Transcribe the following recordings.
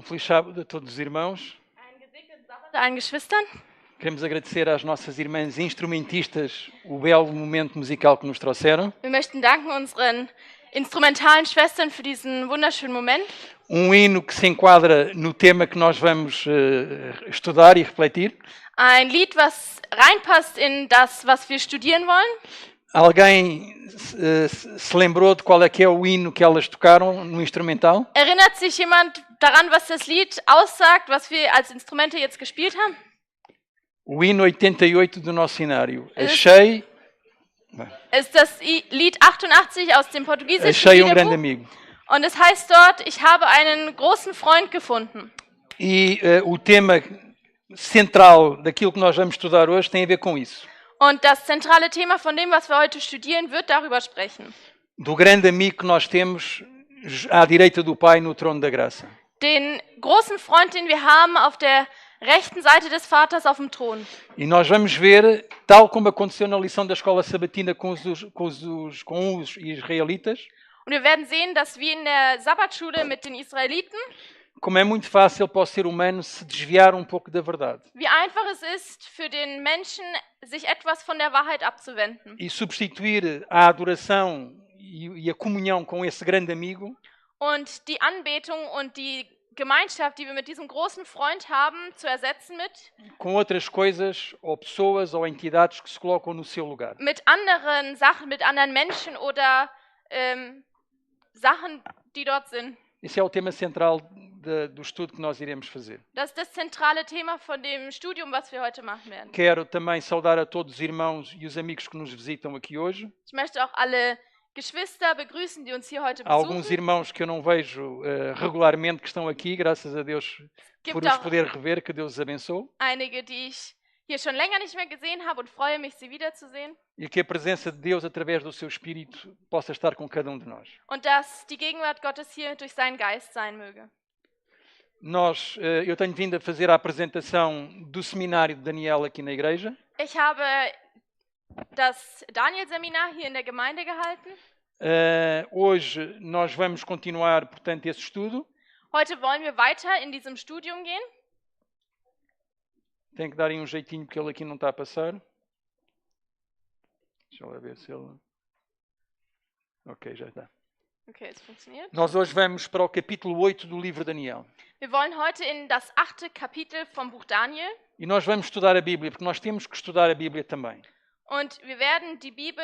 Feliz sábado a todos os irmãos. Allen Geschwistern. Queremos agradecer às nossas irmãs instrumentistas o belo momento musical que nos trouxeram. Wir möchten danken unseren instrumentalen Schwestern für diesen wunderschönen Moment. Hino que se enquadra no tema que nós vamos estudar e refletir. Ein Lied, was reinpasst in das, was wir studieren wollen. Alguém se lembrou de qual é que é o hino que elas tocaram no instrumental? Erinnert sich jemand daran, was das Lied aussagt, was wir als Instrumente jetzt gespielt haben? O hino 88 do nosso cenário. Achei Ist das Lied 88 aus dem portugiesischen grande Liederbuch. amigo. Und es heißt dort, ich habe einen großen Freund gefunden. E o tema central daquilo que nós vamos estudar hoje tem a ver com isso. Und das zentrale Thema von dem, was wir heute studieren, wird darüber sprechen. Do grande amigo que nós temos à direita do Pai no trono da graça. Den großen Freund, den wir haben auf der rechten Seite des Vaters auf dem Thron. E nós vamos ver, tal como aconteceu na lição da escola sabatina com os israelitas, Und wir werden sehen, dass wie in der Sabbatschule mit den Israeliten, como é muito fácil para o ser humano se desviar um pouco da verdade wie einfach es ist, für den Menschen, sich etwas von der Wahrheit abzuwenden. e substituir a adoração e a comunhão com esse grande amigo Und die Anbetung und die Gemeinschaft, die wir mit diesem großen Freund haben, zu ersetzen com outras coisas ou pessoas ou entidades que se colocam no seu lugar. mit anderen Sachen, mit anderen Menschen oder Sachen, die dort sind. Esse é o tema central do estudo que nós iremos fazer. Das ist das zentrale Thema von dem Studium, was wir heute machen werden. Quero também saudar a todos os irmãos e os amigos que nos visitam aqui hoje. Ich möchte auch alle Geschwister begrüßen, die uns hier heute Há alguns besuchen. irmãos que eu não vejo regularmente que estão aqui, graças a Deus por Gibt os auch poder rever, que Deus os abençoe. einige, die ich hier schon länger nicht mehr gesehen habe und freue mich, sie wiederzusehen. E que a presença de Deus, através do seu Espírito, possa estar com cada um de nós. Und dass die Gegenwart Gottes hier durch seinen Geist sein möge. Eu tenho vindo a fazer a apresentação do seminário de Daniel aqui na igreja. Ich habe das Daniel-Seminar hier in der Gemeinde gehalten. Hoje nós vamos continuar, portanto, esse estudo. Heute wollen wir weiter in diesem Studium gehen. Tenho que dar aí um jeitinho porque ele aqui não está a passar. Deixa eu lá ver se ele... Ok, já está. Okay, es funktioniert. Nós hoje vamos para o capítulo 8 do livro de Daniel. Wir wollen heute in das 8. Kapitel vom Buch Daniel. E nós vamos estudar a Bíblia, porque nós temos que estudar a Bíblia também. Und wir werden die Bibel...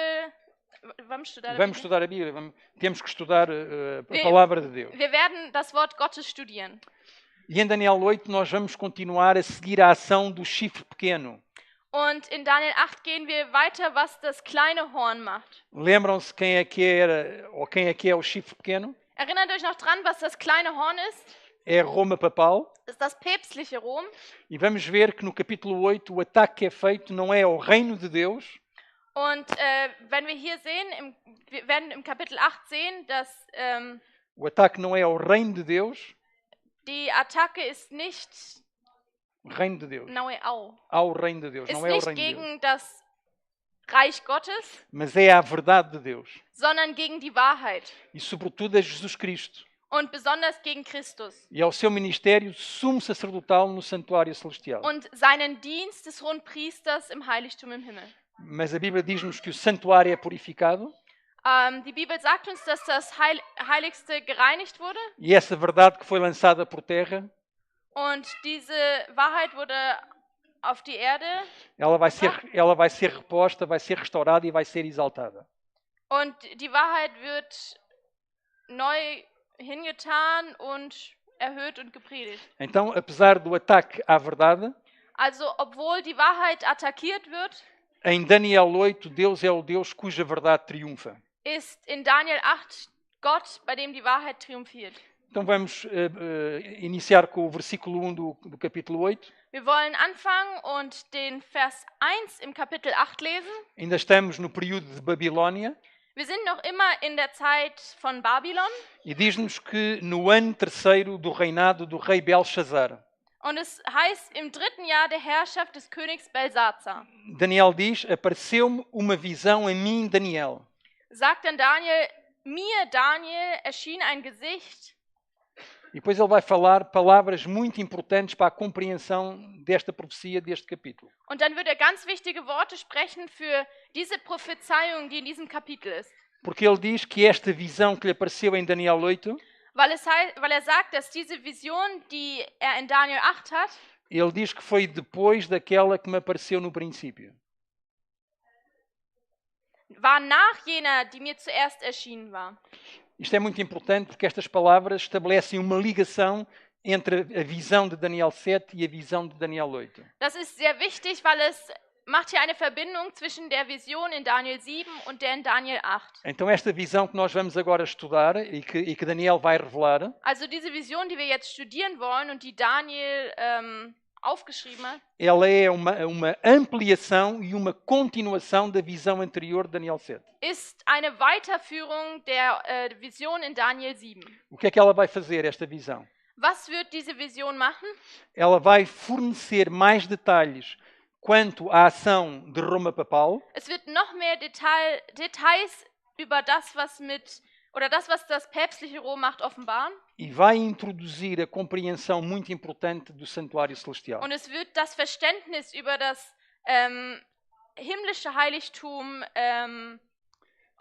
Vamos estudar a Vamos Bíblia? estudar a Bíblia, temos que estudar a palavra de Deus. Wir werden das Wort Gottes studieren. E em Daniel 8 nós vamos continuar a seguir a ação do chifre pequeno. Und in Daniel 8 gehen wir weiter, was das kleine Horn macht. Lembram-se quem é que era, ou quem é que é o chifre pequeno? Erinnert euch noch dran, was das kleine Horn ist? É a Roma papal. Das ist das päpstliche Rom. E vamos ver que no capítulo 8 o ataque que é feito não é ao reino de Deus, Und wenn wir hier sehen, wir werden im Kapitel 8 sehen, dass o ataque não é ao reino de Deus, die Attacke ist nicht o reino de Deus, ao reino de Deus, ist não é ao nicht reino de Deus, gegen das Reich Gottes, mas é à verdade de Deus sondern gegen die Wahrheit e sobretudo a Jesus Cristo und besonders gegen Christus e ao seu ministério sumo sacerdotal no santuário celestial. und seinen Dienst des Hohen Priesters im Heiligtum im Himmel. Mas a Bíblia diz-nos que o santuário é purificado Die Bibel sagt uns, dass das Heiligste gereinigt wurde e essa verdade que foi lançada por terra, und diese Wahrheit wurde auf die Erde ela vai ser reposta, vai ser restaurada e vai ser exaltada. und die Wahrheit wird neu hingetan und erhöht und gepredigt. Então, apesar do ataque à verdade, Also, obwohl die Wahrheit attackiert wird, em Daniel 8, Deus é o Deus cuja verdade triunfa. ist in Daniel 8 Gott, bei dem die Wahrheit triumphiert. Então vamos iniciar com o versículo 1 do capítulo 8. Wir wollen anfangen und den Vers 1 im Kapitel 8 lesen. Ainda estamos no período de Babilónia Wir sind noch immer in der Zeit von Babylon e diz-nos que no ano terceiro do reinado do rei Belshazzar. und es heißt im 3. Jahr der Herrschaft des Königs Belsazar. Daniel diz, apareceu-me uma visão a mim, Daniel. Sagt dann Daniel, mir Daniel erschien ein Gesicht E depois ele vai falar palavras muito importantes para a compreensão desta profecia, deste capítulo. Und dann wird er ganz wichtige Worte sprechen für diese Prophezeiung, die in diesem Kapitel ist. Porque ele diz que esta visão que lhe apareceu em Daniel 8, Weil er sagt, dass diese Vision, die er in Daniel 8 hat, ele diz que foi depois daquela que me apareceu no princípio. war nach jener, die mir zuerst erschienen war. Isto é muito importante porque estas palavras estabelecem uma ligação entre a visão de Daniel 7 e a visão de Daniel 8. Das ist sehr wichtig, weil es macht hier eine Verbindung zwischen der Vision in Daniel 7 und der in Daniel 8. Então esta visão que nós vamos agora estudar e que Daniel vai revelar, Also diese Vision, die wir jetzt studieren wollen und die Daniel aufgeschrieben hat, ela é uma ampliação e uma continuação da visão anterior de Daniel 7. ist eine Weiterführung der Vision in Daniel 7. O que é que ela vai fazer, esta visão? Was wird diese Vision machen? Ela vai fornecer mais detalhes quanto à ação de Roma papal Es wird noch mehr Details über das, was das päpstliche Rom macht, offenbaren. e vai introduzir a compreensão muito importante do santuário celestial. Und es wird das Verständnis über das himmlische Heiligtum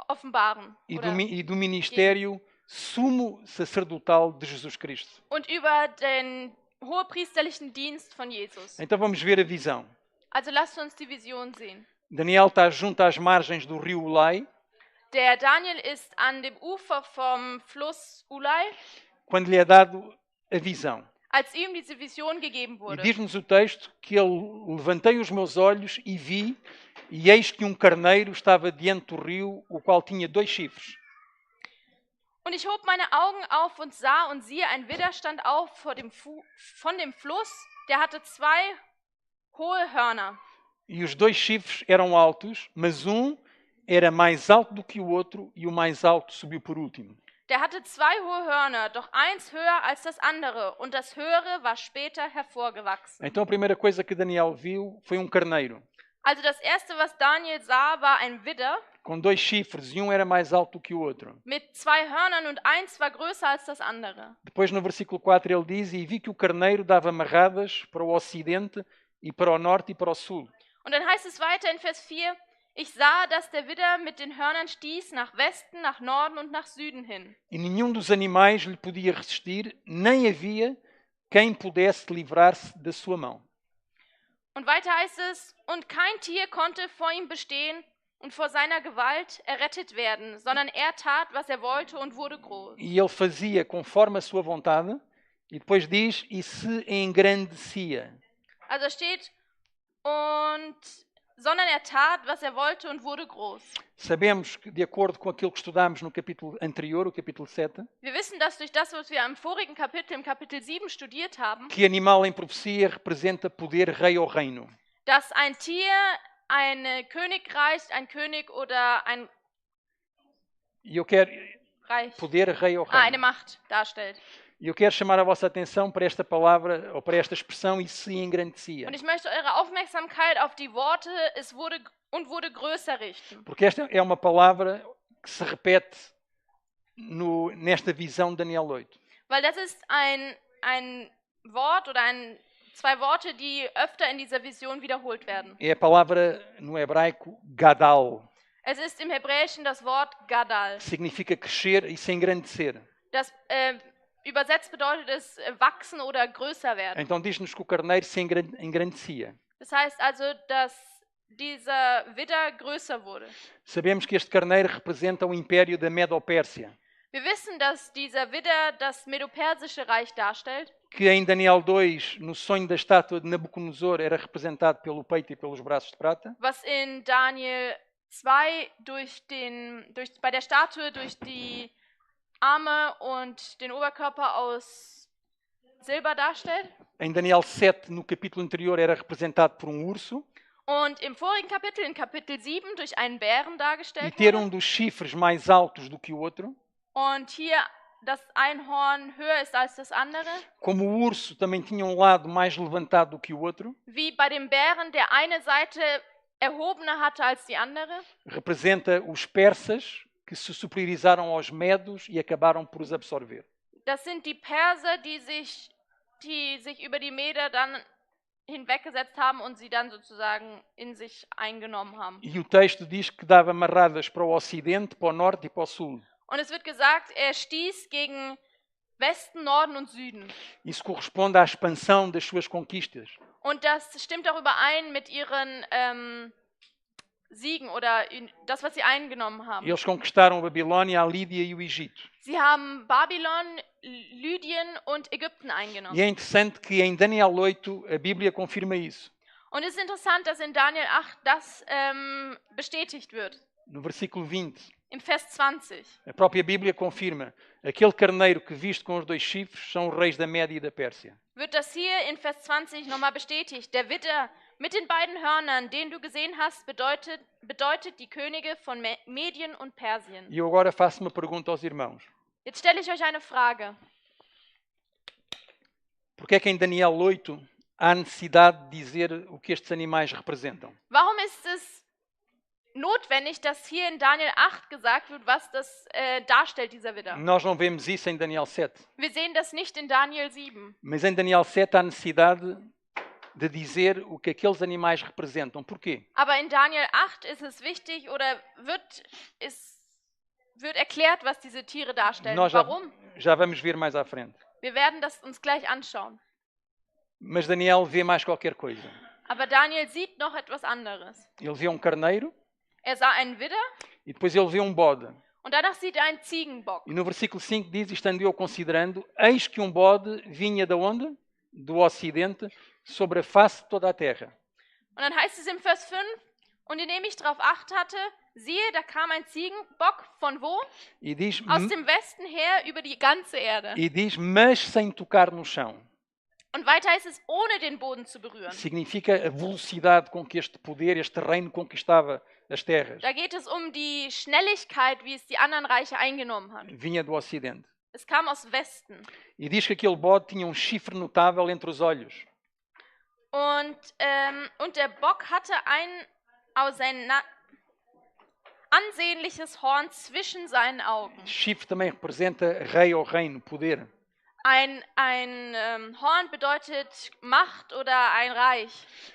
offenbaren. E do ministério sumo sacerdotal de Jesus Cristo. Und über den hohepriesterlichen Dienst von Jesus. Então vamos ver a visão. Also lasst uns die Vision sehen. Daniel está junto às margens do rio Ulai, Der Daniel ist an dem Ufer vom Fluss Ulai, quando lhe é dado a visão. als ihm diese Vision gegeben E wurde. diz-nos o texto que ele levantei os meus olhos e vi, e eis que um carneiro estava diante do rio, o qual tinha 2 chifres. Und ich hob meine Augen auf und sah, und siehe, ein Widder stand auf von dem Fluss, der hatte 2 hohe Hörner. E os 2 chifres eram altos, mas um era mais alto do que o outro, e o mais alto subiu por último. Der hatte 2 hohe Hörner, doch eins höher als das andere, und das höhere war später hervorgewachsen. Então a primeira coisa que Daniel viu foi um carneiro, Also das erste, was Daniel sah, war ein Widder com 2 chifres, e um era mais alto do que o outro. mit 2 Hörnern, und eins war größer als das andere. Depois no versículo 4 ele diz, e vi que o carneiro dava marradas para o ocidente, e para o norte e para o sul. Und dann heißt es weiter in Vers 4, ich sah, dass der Widder mit den Hörnern stieß nach Westen, nach Norden und nach Süden hin. E nenhum dos animais lhe podia resistir, nem havia quem pudesse livrar-se da sua mão. Und weiter heißt es, und kein Tier konnte vor ihm bestehen und vor seiner Gewalt errettet werden, sondern er tat, was er wollte, und wurde groß. E ele fazia conforme a sua vontade, e depois diz, e se engrandecia. Also steht, sondern er tat, was er wollte, und wurde groß. Sabemos que, de acordo com aquilo que estudámos no capítulo anterior, o capítulo 7, Wir wissen, dass durch das, was wir im vorigen Kapitel, im Kapitel 7 studiert haben, que animal em profecia representa poder, rei ou reino. dass ein Tier ein Königreich, ein König oder ein E eu quero Reich, poder, rei ou eine reino. Macht darstellt. E eu quero chamar a vossa atenção para esta palavra, ou para esta expressão, e se engrandecia. Und ich möchte eure Aufmerksamkeit auf die Worte, es wurde größer richten. Porque esta é uma palavra que se repete nesta visão de Daniel 8. Weil das ist ein Wort oder 2 Worte, die öfter in dieser Vision wiederholt werden. É a palavra no hebraico gadal, Es ist im Hebräischen das Wort Gadal. que significa crescer e se engrandecer. Das übersetzt bedeutet es wachsen oder größer werden. Então diz-nos que o carneiro se engrandecia. Das heißt also, dass dieser Widder größer wurde. Sabemos que este carneiro representa o império da Medo-Pérsia, Wir wissen, dass dieser Widder das Medo-Persische Reich darstellt, que em Daniel 2, no sonho da estátua de Nabucodonosor, era representado pelo peito e pelos braços de prata. was in Daniel 2 bei der Statue durch die Arme und den Oberkörper aus Silber darstellt. Em Daniel 7, no capítulo anterior, era representado por um urso. Und im vorigen Kapitel, in Kapitel 7, durch einen Bären E dargestellt ter wurde. dos chifres mais altos do que o outro. Und hier das Einhorn höher ist als das andere. Como o urso também tinha um lado mais levantado do que o outro. Wie bei dem Bären der eine Seite erhobener hatte als die andere. Representa os persas que se superiorizaram aos medos e acabaram por os absorver. Das sind die Perser, die sich über die Meder dann hinweggesetzt haben und sie dann sozusagen in sich eingenommen haben. E o texto diz que dava marradas para o ocidente, para o norte e para o sul. Und es wird gesagt, er stieß gegen Westen, Norden und Süden. Isso corresponde à expansão das suas conquistas. Und das stimmt auch überein mit ihren Siegen oder das, was sie eingenommen haben. Eles conquistaram a Babilónia, a Lídia e o Egito. Sie haben Babylon, Lydien und Ägypten eingenommen. E é interessante que em Daniel 8 a Bíblia confirma isso. Und es ist interessant, dass in Daniel 8 das bestätigt wird. No versículo 20, Im Vers 20. a própria Bíblia confirma: aquele carneiro que viste com os dois chifres são os reis da Média e da Pérsia. Wird das hier in Vers 20 nochmal bestätigt. Der Widder mit den beiden Hörnern, den du gesehen hast, bedeutet die Könige von Medien und Persien. E eu agora faço uma pergunta aos irmãos. Jetzt stelle ich euch eine Frage. Porque é que em Daniel 8 há necessidade de dizer o que estes animais representam? Warum ist es notwendig, dass hier in Daniel 8 gesagt wird, was das darstellt, dieser Widder? Nós não vemos isso em Daniel 7. Wir sehen das nicht in Daniel 7. Mas em Daniel 7 há necessidade de dizer o que aqueles animais representam. Porquê? Aber in Daniel 8 ist es wichtig oder wird erklärt, was diese Tiere darstellen. Nós Warum? já vamos ver mais à frente. Wir werden das uns gleich anschauen. Mas Daniel vê mais qualquer coisa. Aber Daniel sieht noch etwas anderes. Ele vê um carneiro Er sah einen Widder e depois ele vê um bode. und danach sieht er einen Ziegenbock. E no versículo 5 diz, estando eu considerando, eis que um bode vinha de onde? Do ocidente, sobre a face de toda a terra. Und dann heißt es im Vers 5, und indem ich darauf Acht hatte, siehe, da kam ein Ziegenbock von wo? E diz, Aus dem Westen her über die ganze Erde. mas sem tocar no chão. Und weiter heißt es, ohne den Boden zu berühren. Significa a velocidade com que este poder, este reino conquistava as terras. Da geht es um die Schnelligkeit, wie es die anderen Reiche eingenommen hat. Vinha do ocidente. Es kam aus Westen. E diz que aquele bode tinha um chifre notável entre os olhos. Und der Bock hatte ein ansehnliches Horn zwischen seinen Augen. Chifre também representa rei ou reino, poder. Ein Horn bedeutet Macht oder ein Reich.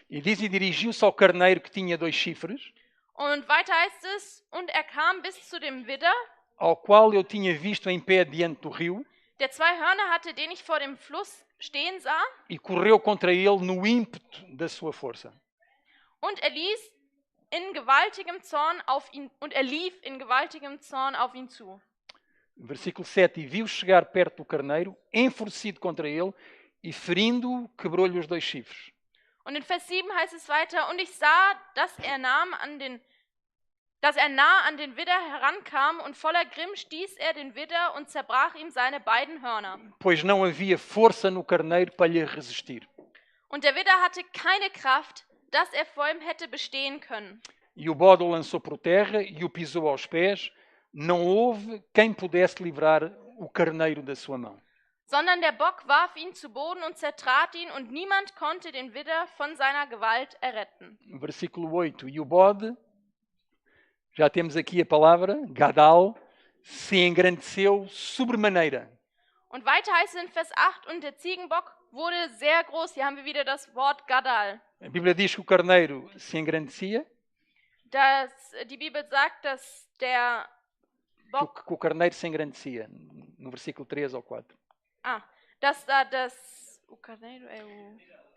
E diz e dirigiu-se ao carneiro que tinha dois chifres, Und weiter heißt es, und er kam bis zu dem Widder, ao qual eu tinha visto em pé diante do rio, der zwei Hörner hatte, den ich vor dem Fluss stehen sah, e correu contra ele no ímpeto da sua força. und er lief in gewaltigem Zorn auf ihn zu. Versículo 7. E viu chegar perto do carneiro, enfurecido contra ele, e ferindo-o, quebrou-lhe os dois chifres. Und in Vers 7 heißt es weiter, und ich sah, dass er nah an den Widder herankam, und voller Grimm stieß er den Widder und zerbrach ihm seine beiden Hörner. Pois não havia força no carneiro para lhe resistir. Und der Widder hatte keine Kraft, dass er vor ihm hätte bestehen können. E o bode o lançou por terra e o pisou aos pés. Não houve quem pudesse livrar o carneiro da sua mão. Sondern der Bock warf ihn zu Boden und zertrat ihn, und niemand konnte den Widder von seiner Gewalt erretten. Versículo 8. E o bode, já temos aqui a palavra, Gadal, se engrandeceu sobremaneira. Und weiter heißt es in Vers 8, und der Ziegenbock wurde sehr groß. Hier haben wir wieder das Wort Gadal. A Bíblia diz que o carneiro se engrandecia, Die Bibel sagt, dass der Bock... que o carneiro se engrandecia, no versículo 3 ou 4. Dass da das...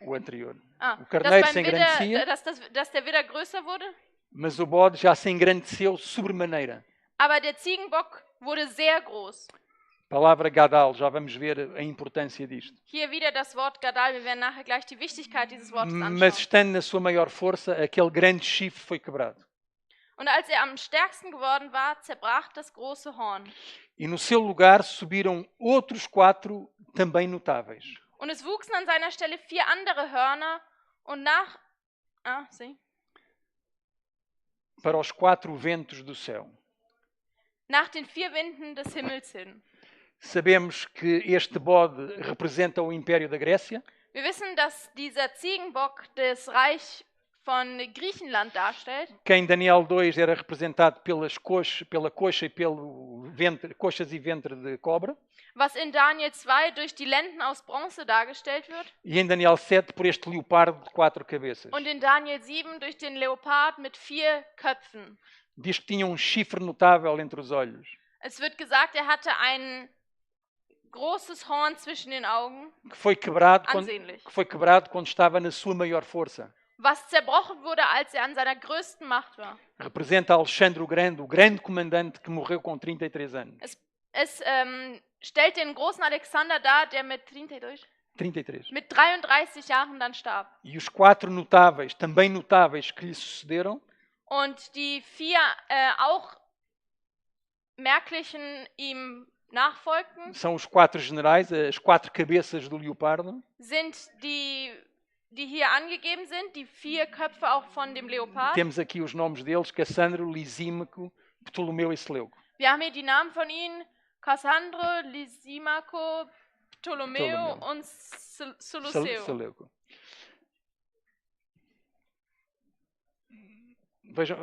O anterior. O Dass carneiro beim se Widder, engrandecia, dass der Widder größer wurde, mas o bode já se engrandeceu sobremaneira. aber der Ziegenbock wurde sehr groß. Palavra Gadal, já vamos ver a importância disto. Hier wieder das Wort Gadal. Wir werden nachher gleich die Wichtigkeit dieses Wortes Mas anschauen. estando na sua maior força, aquele grande chifre foi quebrado. Und als er am stärksten geworden war, zerbrach das große Horn. E no seu lugar subiram outros 4 também notáveis. Und es wuchsen an seiner Stelle 4 andere Hörner und Para os 4 ventos do céu. nach den 4 Winden des Himmels hin. Sabemos que este bode representa o Império da Grécia. Wir wissen, dass dieser Ziegenbock das Reich von Griechenland darstellt. Que em Daniel 2 era representado pela coxa e pelo ventre, coxas e ventre de cobra. Was in Daniel 2 durch die Lenden aus Bronze dargestellt wird. E em Daniel 7 por este leopardo de 4 cabeças. Und in Daniel 7 durch den Leopard mit 4 Köpfen. Diz que tinha um chifre notável entre os olhos. Es wird gesagt, er hatte ein großes Horn zwischen den Augen. Que foi quebrado Ansehnlich. quando estava na sua maior força. Was zerbrochen wurde, als er an seiner größten Macht war. Representa Alexandre o grande comandante que morreu com 33 anos. Es stellt den großen Alexander dar, der mit 33. Mit 33 Jahren dann starb. E os 4 notáveis, também notáveis, que lhe sucederam. Und die 4 auch merklichen ihm nachfolgten. São os 4 generais, as 4 cabeças do leopardo. Sind die hier angegeben sind, die 4 Köpfe auch von dem Leopard. Temos aqui os nomes deles: Cassandro, Lisímaco, Ptolomeu e Seleuco. Wir haben hier die Namen von ihnen: Cassandro, Lysimaco, Ptolomeu und Seleuco. Vejam,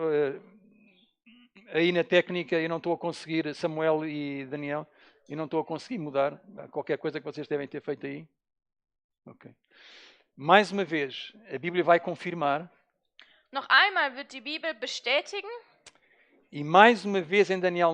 aí na técnica eu não estou a conseguir, Samuel e Daniel, eu não estou a conseguir mudar qualquer coisa que vocês devem ter feito aí. Ok. Mais uma vez, a Bíblia vai confirmar. Noch einmal wird die Bibel bestätigen. E mais uma vez em Daniel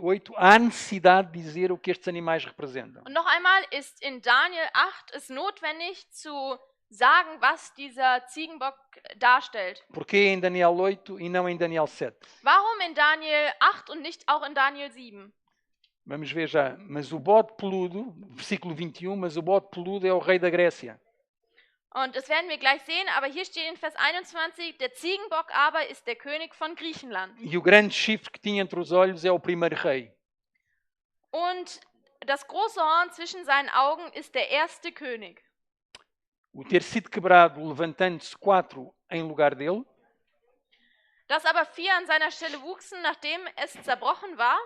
8 há necessidade de dizer o que estes animais representam. Und noch einmal ist in Daniel 8 es notwendig zu sagen, was dieser Ziegenbock darstellt. Porquê em Daniel 8 e não em Daniel 7? Warum in Daniel 8 und nicht auch in Daniel 7? Vamos ver já. Mas o bode peludo, versículo 21, mas o bode peludo é o rei da Grécia. Und das werden wir gleich sehen, aber hier steht in Vers 21, der Ziegenbock aber ist der König von Griechenland. E o grande chifre que tinha entre os olhos é o primeiro rei. Und das große Horn zwischen seinen Augen ist der erste König. O ter sido quebrado, levantando-se 4 em lugar dele. Dass aber 4 an seiner Stelle wuchsen, nachdem es zerbrochen war.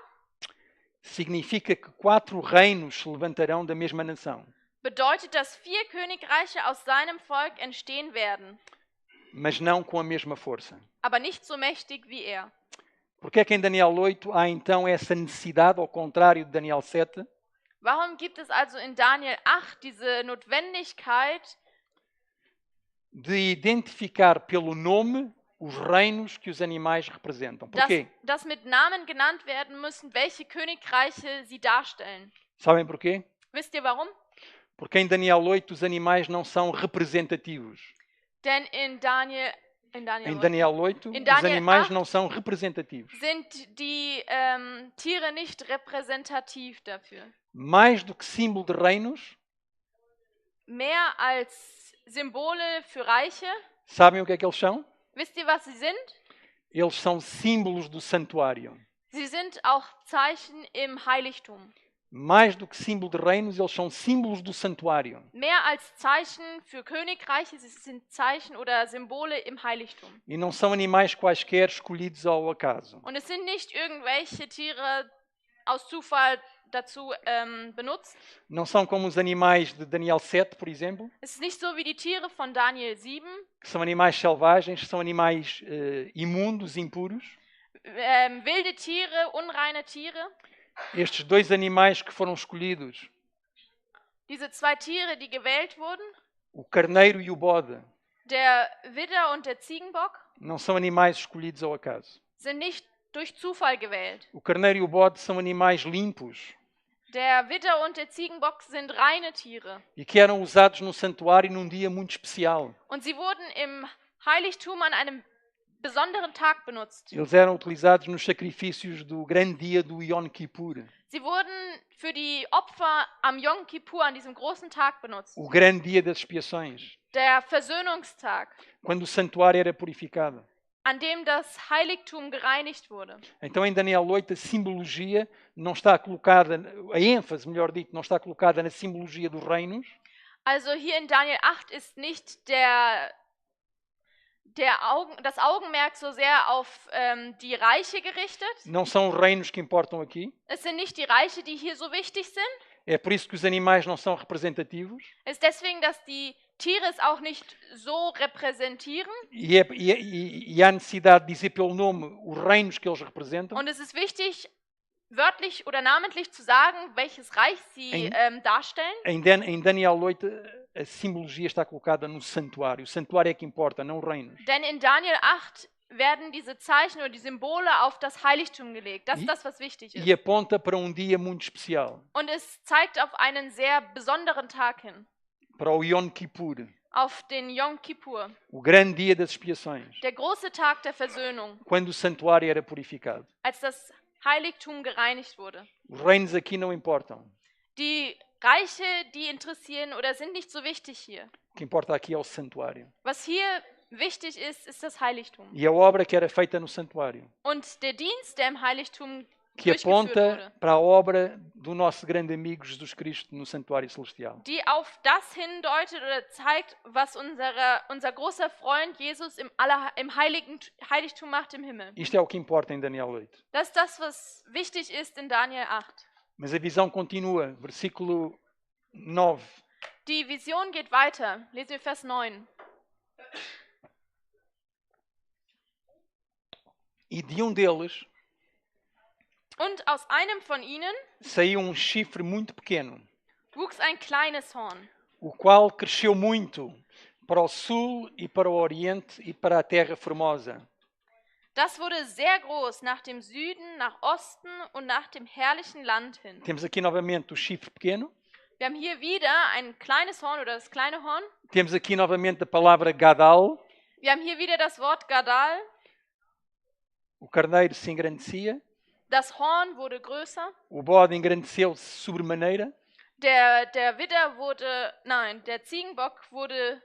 Significa que 4 reinos se levantarão da mesma nação. Bedeutet, dass 4 Königreiche aus seinem Volk entstehen werden. Mas não com a mesma força. Aber nicht so mächtig wie er. Porque é que em Daniel 8 há então essa necessidade, ao contrário de Daniel 7? Warum gibt es also in Daniel 8 diese Notwendigkeit, de identificar pelo nome os reinos que os animais representam? Porquê? dass mit Namen genannt werden müssen, welche Königreiche sie darstellen? Sabem porquê? Wisst ihr warum? Porque em Daniel 8 os animais não são representativos. Denn in Daniel Em Daniel 8 In os Daniel animais 8 não são representativos. sind die Tiere nicht repräsentativ dafür. Mais do que símbolo de reinos, Mehr als Symbole für Reiche. sabem o que é que eles são? Wisst ihr, was sie sind? Eles são símbolos do santuário. Sie sind auch Zeichen im Heiligtum. Mais do que símbolo de reinos, eles são símbolos do santuário. Mehr als Zeichen für Königreiche, sie sind Zeichen oder Symbole im Heiligtum. E não são animais quaisquer escolhidos ao acaso. Und es sind nicht irgendwelche Tiere aus Zufall dazu benutzt. Não são como os animais de Daniel 7, por exemplo, Es ist nicht so wie die Tiere von Daniel 7, que são animais selvagens, que são animais imundos, impuros. wilde Tiere, unreine Tiere. Estes 2 animais que foram escolhidos, Diese 2 Tiere, die gewählt wurden, o carneiro e o bode, der Widder und der Ziegenbock, não são animais escolhidos ao acaso. sind nicht durch Zufall gewählt. O carneiro e o bode são animais limpos Der Widder und der Ziegenbock sind reine Tiere. e que eram usados no santuário num dia muito especial. Und sie wurden im Heiligtum an einem besonderen Tag benutzt. Eles eram utilizados nos sacrifícios do grande dia do Yom Kippur, Sie wurden für die Opfer am Yom Kippur, an diesem großen Tag benutzt. o grande dia das expiações, Der Versöhnungstag, quando o santuário era purificado. an dem das Heiligtum gereinigt wurde. Então em Daniel 8 a simbologia não está colocada, a ênfase, melhor dito, não está colocada na simbologia dos reinos, Also hier in Daniel 8 ist nicht das Augenmerk so sehr auf die Reiche gerichtet. não são os reinos que importam aqui. Es sind nicht die Reiche, die hier so wichtig sind. É por isso que os animais não são representativos. Es ist deswegen, dass die Tiere es auch nicht so repräsentieren. E há necessidade de dizer pelo nome os reinos que eles representam. Und es ist wichtig, wörtlich oder namentlich zu sagen, welches Reich sie darstellen. Em Daniel 8, a simbologia está colocada no santuário. O santuário é que importa, não os reinos. Denn in Daniel 8 werden diese Zeichen oder die Symbole auf das Heiligtum gelegt. Das ist das, was wichtig E ist. aponta para um dia muito especial, Und es zeigt auf einen sehr besonderen Tag hin. para o Yom Kippur, Auf den Yom Kippur. o grande dia das expiações, Der große Tag der Versöhnung. quando o santuário era purificado. Als das Heiligtum gereinigt wurde. Os reinos aqui não importam. Die Reiche, die interessieren oder sind nicht so wichtig hier. O que importa aqui é o santuário. Was hier wichtig ist, ist das Heiligtum. E a obra que era feita no santuário, Und der Dienst, der im Heiligtum que durchgeführt aponta wurde. para a obra do nosso grande amigo Jesus Cristo no santuário celestial. Die auf das hindeutet oder zeigt, was unser großer Freund Jesus im Heiligtum macht im Himmel. Isto é o que importa em Daniel 8. Das ist das, was wichtig ist in Daniel 8. Mas a visão continua, versículo 9. Die Vision geht weiter. Lesen wir Vers 9. E de um deles Und aus einem von ihnen saiu um chifre muito pequeno, wuchs ein kleines Horn, o qual cresceu muito para o sul e para o oriente e para a terra formosa. Das wurde sehr groß nach dem Süden, nach Osten und nach dem herrlichen Land hin. Temos aqui novamente o chifre pequeno. Wir haben hier wieder ein kleines Horn oder das kleine Horn. Temos aqui novamente a palavra Gadal. Wir haben hier wieder das Wort Gadal. O carneiro se engrandecia. Das Horn wurde größer. O bode engrandeceu-se sobremaneira. Der der Ziegenbock wurde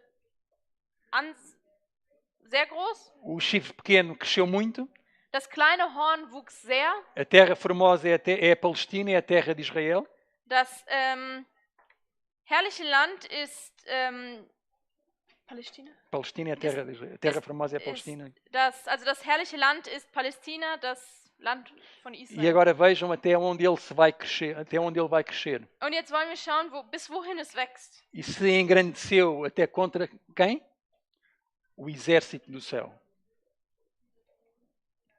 sehr groß. O chifre pequeno cresceu muito. Das kleine Horn wuchs sehr. A terra formosa é a Palestina, é a terra de Israel. Das herrliche Land ist Palästina? Palestina é a terra de Israel. A terra formosa é a Palestina. Das herrliche Land ist Palästina, das Land von Israel. E agora vejam até onde ele vai crescer, até onde ele vai crescer. Und jetzt wollen wir schauen, bis wohin es wächst. E se engrandeceu até contra quem? O exército do céu.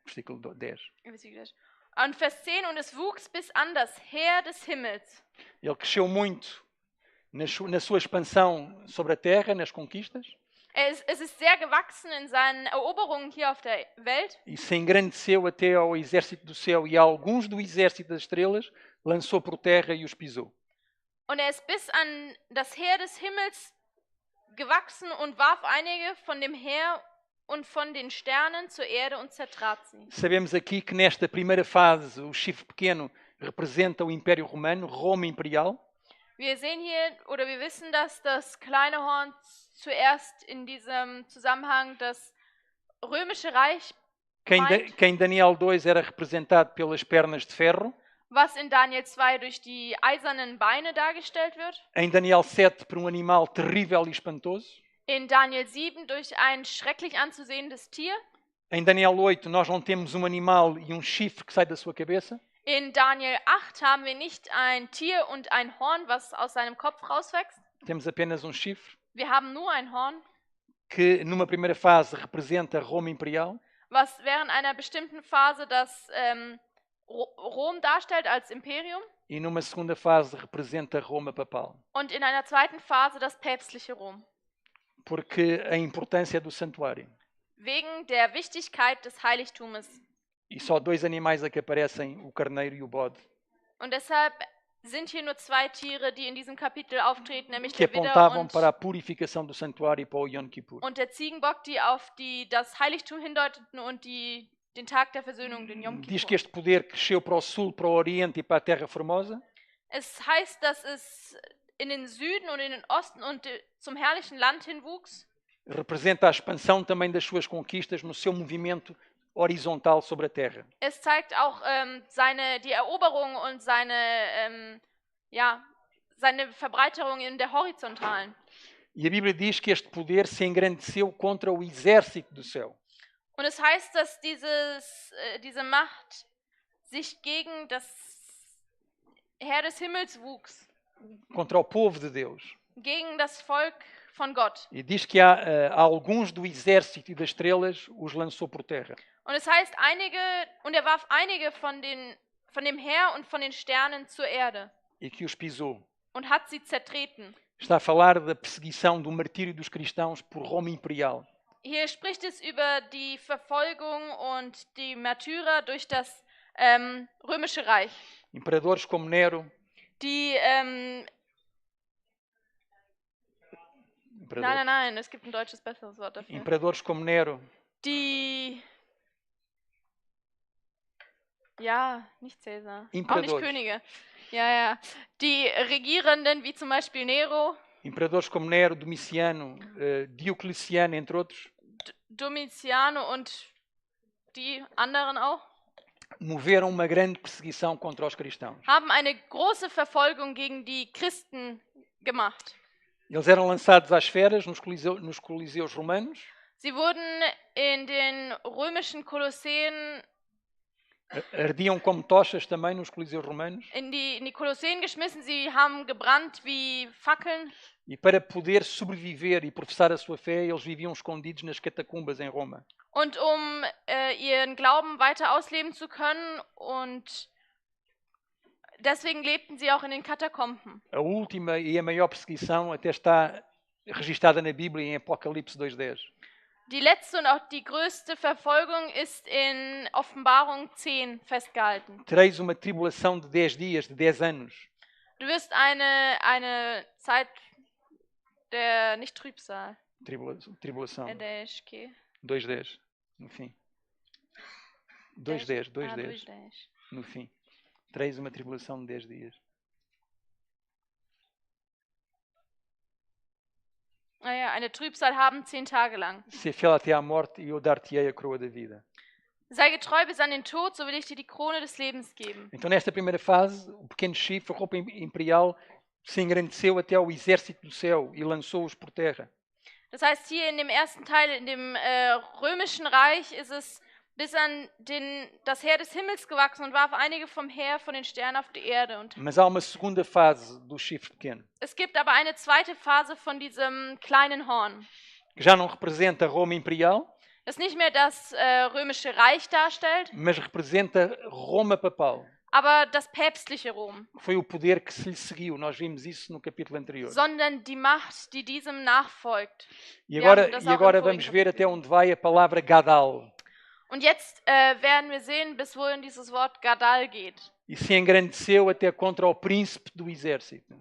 Versículo 10. Und Vers 10, und es wuchs bis an das Heer des Himmels. Ele cresceu muito na sua expansão sobre a terra, nas conquistas. Es ist sehr gewachsen in seinen Eroberungen hier auf der Welt. E se engrandeceu até ao exército do céu e alguns do exército das estrelas lançou por terra e os pisou. Und ist bis an das Heer des Himmels gewachsen und warf einige von dem Heer und von den Sternen zur Erde und zertrat sie. Sabemos aqui que nesta primeira fase o chifre pequeno representa o Império Romano, Roma Imperial. Wir sehen hier oder wir wissen, dass das kleine Horn zuerst in diesem Zusammenhang das römische Reich meint, Que em Daniel 2 era representado pelas pernas de ferro. was in Daniel 2 durch die eisernen Beine dargestellt wird. Em Daniel 7 por um animal terrível e espantoso. In Daniel 7 durch ein schrecklich anzusehendes Tier. Em Daniel 8 nós não temos um animal e um chifre que sai da sua cabeça. In Daniel 8 haben wir nicht ein Tier und ein Horn, was aus seinem Kopf rauswächst. Temos apenas um chifre. Wir haben nur ein Horn, Que numa primeira fase representa Roma Imperial. was während einer bestimmten Phase das Rom darstellt als Imperium E numa segunda fase representa Roma Papal. und in einer zweiten Phase das päpstliche Rom. Porque a importância do santuário. Wegen der Wichtigkeit des Heiligtums. E só dois animais é que aparecem, o carneiro e o bode. Und deshalb sind hier nur zwei Tiere, die in diesem Kapitel auftreten, nämlich Que der Widder apontavam para a purificação do santuário e para o Yom Kippur. und der Ziegenbock, die auf das Heiligtum hindeuteten und den Tag der Versöhnung, den Yom Diz que Kippur. este poder cresceu para o sul, para o oriente e para a terra formosa. Es heißt, dass es in den Süden und in den Osten und zum herrlichen Land hinwuchs. Representa a expansão também das suas conquistas no seu movimento horizontal sobre a terra. Es zeigt auch die Eroberung und seine Verbreiterung in der horizontalen. E a Bíblia diz que este poder se engrandeceu contra o exército do céu. Und es heißt, dass diese Macht sich gegen das Heer des Himmels wuchs, Contra o povo de Deus. gegen das Volk von Gott. E diz que há alguns do exército e das estrelas os lançou por terra. Und es heißt, und er warf einige von dem Heer und von den Sternen zur Erde E que os pisou. und hat sie zertreten. Está a falar da perseguição, do martírio dos cristãos por Roma Imperial. Hier spricht es über die Verfolgung und die Märtyrer durch das römische Reich. Imperadores como Nero. Die, nein, es gibt ein deutsches besseres Wort dafür. Imperadores como Nero. Die, ja, nicht Cäsar, auch Imperadores. nicht Könige. Ja. Die Regierenden, wie zum Beispiel Nero, Imperadores como Nero, Domiciano, Diocleciano, entre outros, Domitiano und die anderen auch, moveram uma grande perseguição contra os cristãos. haben eine große Verfolgung gegen die Christen gemacht. Eles eram lançados às feras nos coliseus romanos. Sie wurden in den römischen Kolosseen Ardiam como tochas também nos coliseus romanos. in die Kolosseen geschmissen, sie haben gebrannt wie Fackeln. E para poder sobreviver e professar a sua fé, eles viviam escondidos nas catacumbas em Roma. Und ihren Glauben weiter ausleben zu können, und deswegen lebten sie auch in den Katakomben. A última e a maior perseguição até está registada na Bíblia em Apocalipse 2:10. Die letzte und auch die größte Verfolgung ist in Offenbarung 10 festgehalten. Tereis uma tribulação de 10 dias, de 10 anos. Du wirst eine Zeit der, nicht Trübsal, Tribulação. der Schke. 2:10, no fim. 2:10, no fim. Tereis uma tribulação de 10 dias. Naja, eine Trübsal haben 10 Tage lang. Se fiel até à morte e eu dar-te-ei a coroa da vida. Sei getreu bis an den Tod, so will ich dir die Krone des Lebens geben. Então, nesta primeira fase, o pequeno chifre, a roupa imperial, se engrandeceu até ao exército do céu e lançou-os por terra. Das heißt, hier in dem ersten Teil, in dem römischen Reich, ist es bis an das Heer des Himmels gewachsen und warf einige vom Heer von den Sternen auf die Erde. Und Mas há uma segunda fase do chifre pequeno, es gibt aber eine zweite Phase von diesem kleinen Horn, que já não representa Roma imperial, das nicht mehr das römische Reich darstellt, mas representa Roma papal. aber das päpstliche Rom, Foi o poder que se lhe seguiu. Nós vimos isso no capítulo anterior. sondern die Macht, die diesem nachfolgt. E agora, das e auch agora im vorigen vamos ver Kapitel. até onde vai a palavra Gadal. Und jetzt werden wir sehen, bis wohin dieses Wort Gadal geht. E se engrandeceu até contra o príncipe do exército.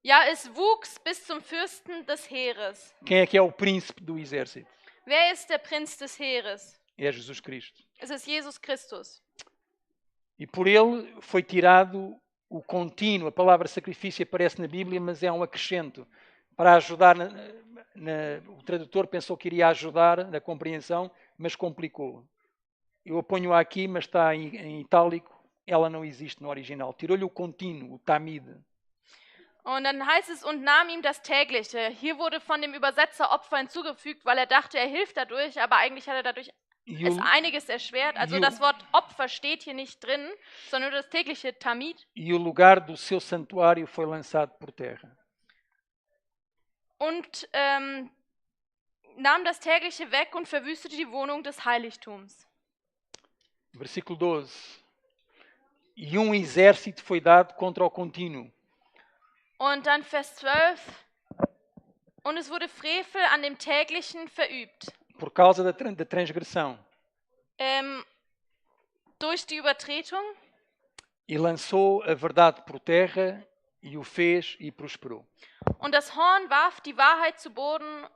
Ja, es wuchs bis zum Fürsten des Heeres. Quem é que é o príncipe do exército? Wer ist der Prinz des Heeres? É Jesus Cristo. Es ist Jesus Christus. E por ele foi tirado o contínuo. A palavra sacrifício aparece na Bíblia, mas é um acrescento. Para ajudar, o tradutor pensou que iria ajudar na compreensão, mas complicou. Eu a ponho aqui, mas está em itálico. Ela não existe no original. Tirou-lhe o contínuo, o tamid. Und dann heißt es, und nahm ihm das Tägliche. Hier wurde von dem Übersetzer Opfer hinzugefügt, weil er dachte, er hilft dadurch, aber eigentlich hat er dadurch es einiges erschwert. Also das Wort Opfer steht hier nicht drin, sondern nur das tägliche Tamid. E o lugar do seu santuário foi lançado por terra. Und nahm das Tägliche weg und verwüstete die Wohnung des Heiligtums. Versículo 12. E exército foi dado contra o contínuo. Und dann Vers 12. Und es wurde Frevel an dem Täglichen verübt. Por causa da transgressão. Durch die Übertretung. E lançou a verdade por terra e o fez e prosperou. Und das Horn warf die Wahrheit zu Boden,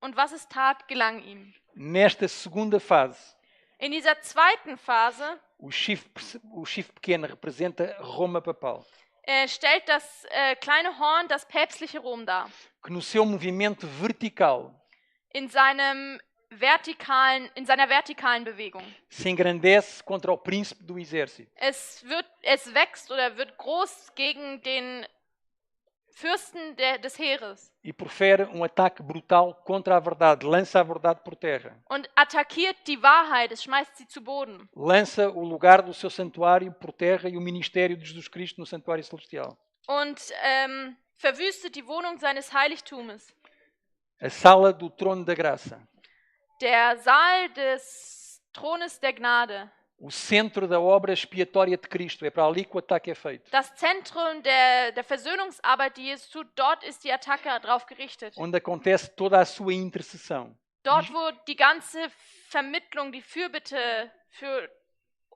und was es tat, gelang ihm. Nesta segunda fase, in dieser zweiten Phase, o chifre pequeno representa Roma papal. Stellt das kleine Horn das päpstliche Rom dar. Que no seu movimento vertical, in seiner vertikalen Bewegung, se engrandece contra o príncipe do exército. Es wächst oder wird groß gegen den Fürsten des Heeres. E profere ataque brutal contra a verdade, lança a verdade por terra. Und attackiert die Wahrheit, es schmeißt sie zu Boden. Lança o lugar do seu santuário por terra e o ministério de Jesus Cristo no santuário celestial. Und verwüstet die Wohnung seines Heiligtums. A sala do trono da graça. Der Saal des Thrones der Gnade. O centro da obra expiatória de Cristo. É para ali que o ataque é feito. Das Zentrum der Versöhnungsarbeit, die Jesus tut, dort ist die Attacke drauf gerichtet. Onde acontece toda a sua intercessão. Dort, wo die ganze Vermittlung, die Fürbitte für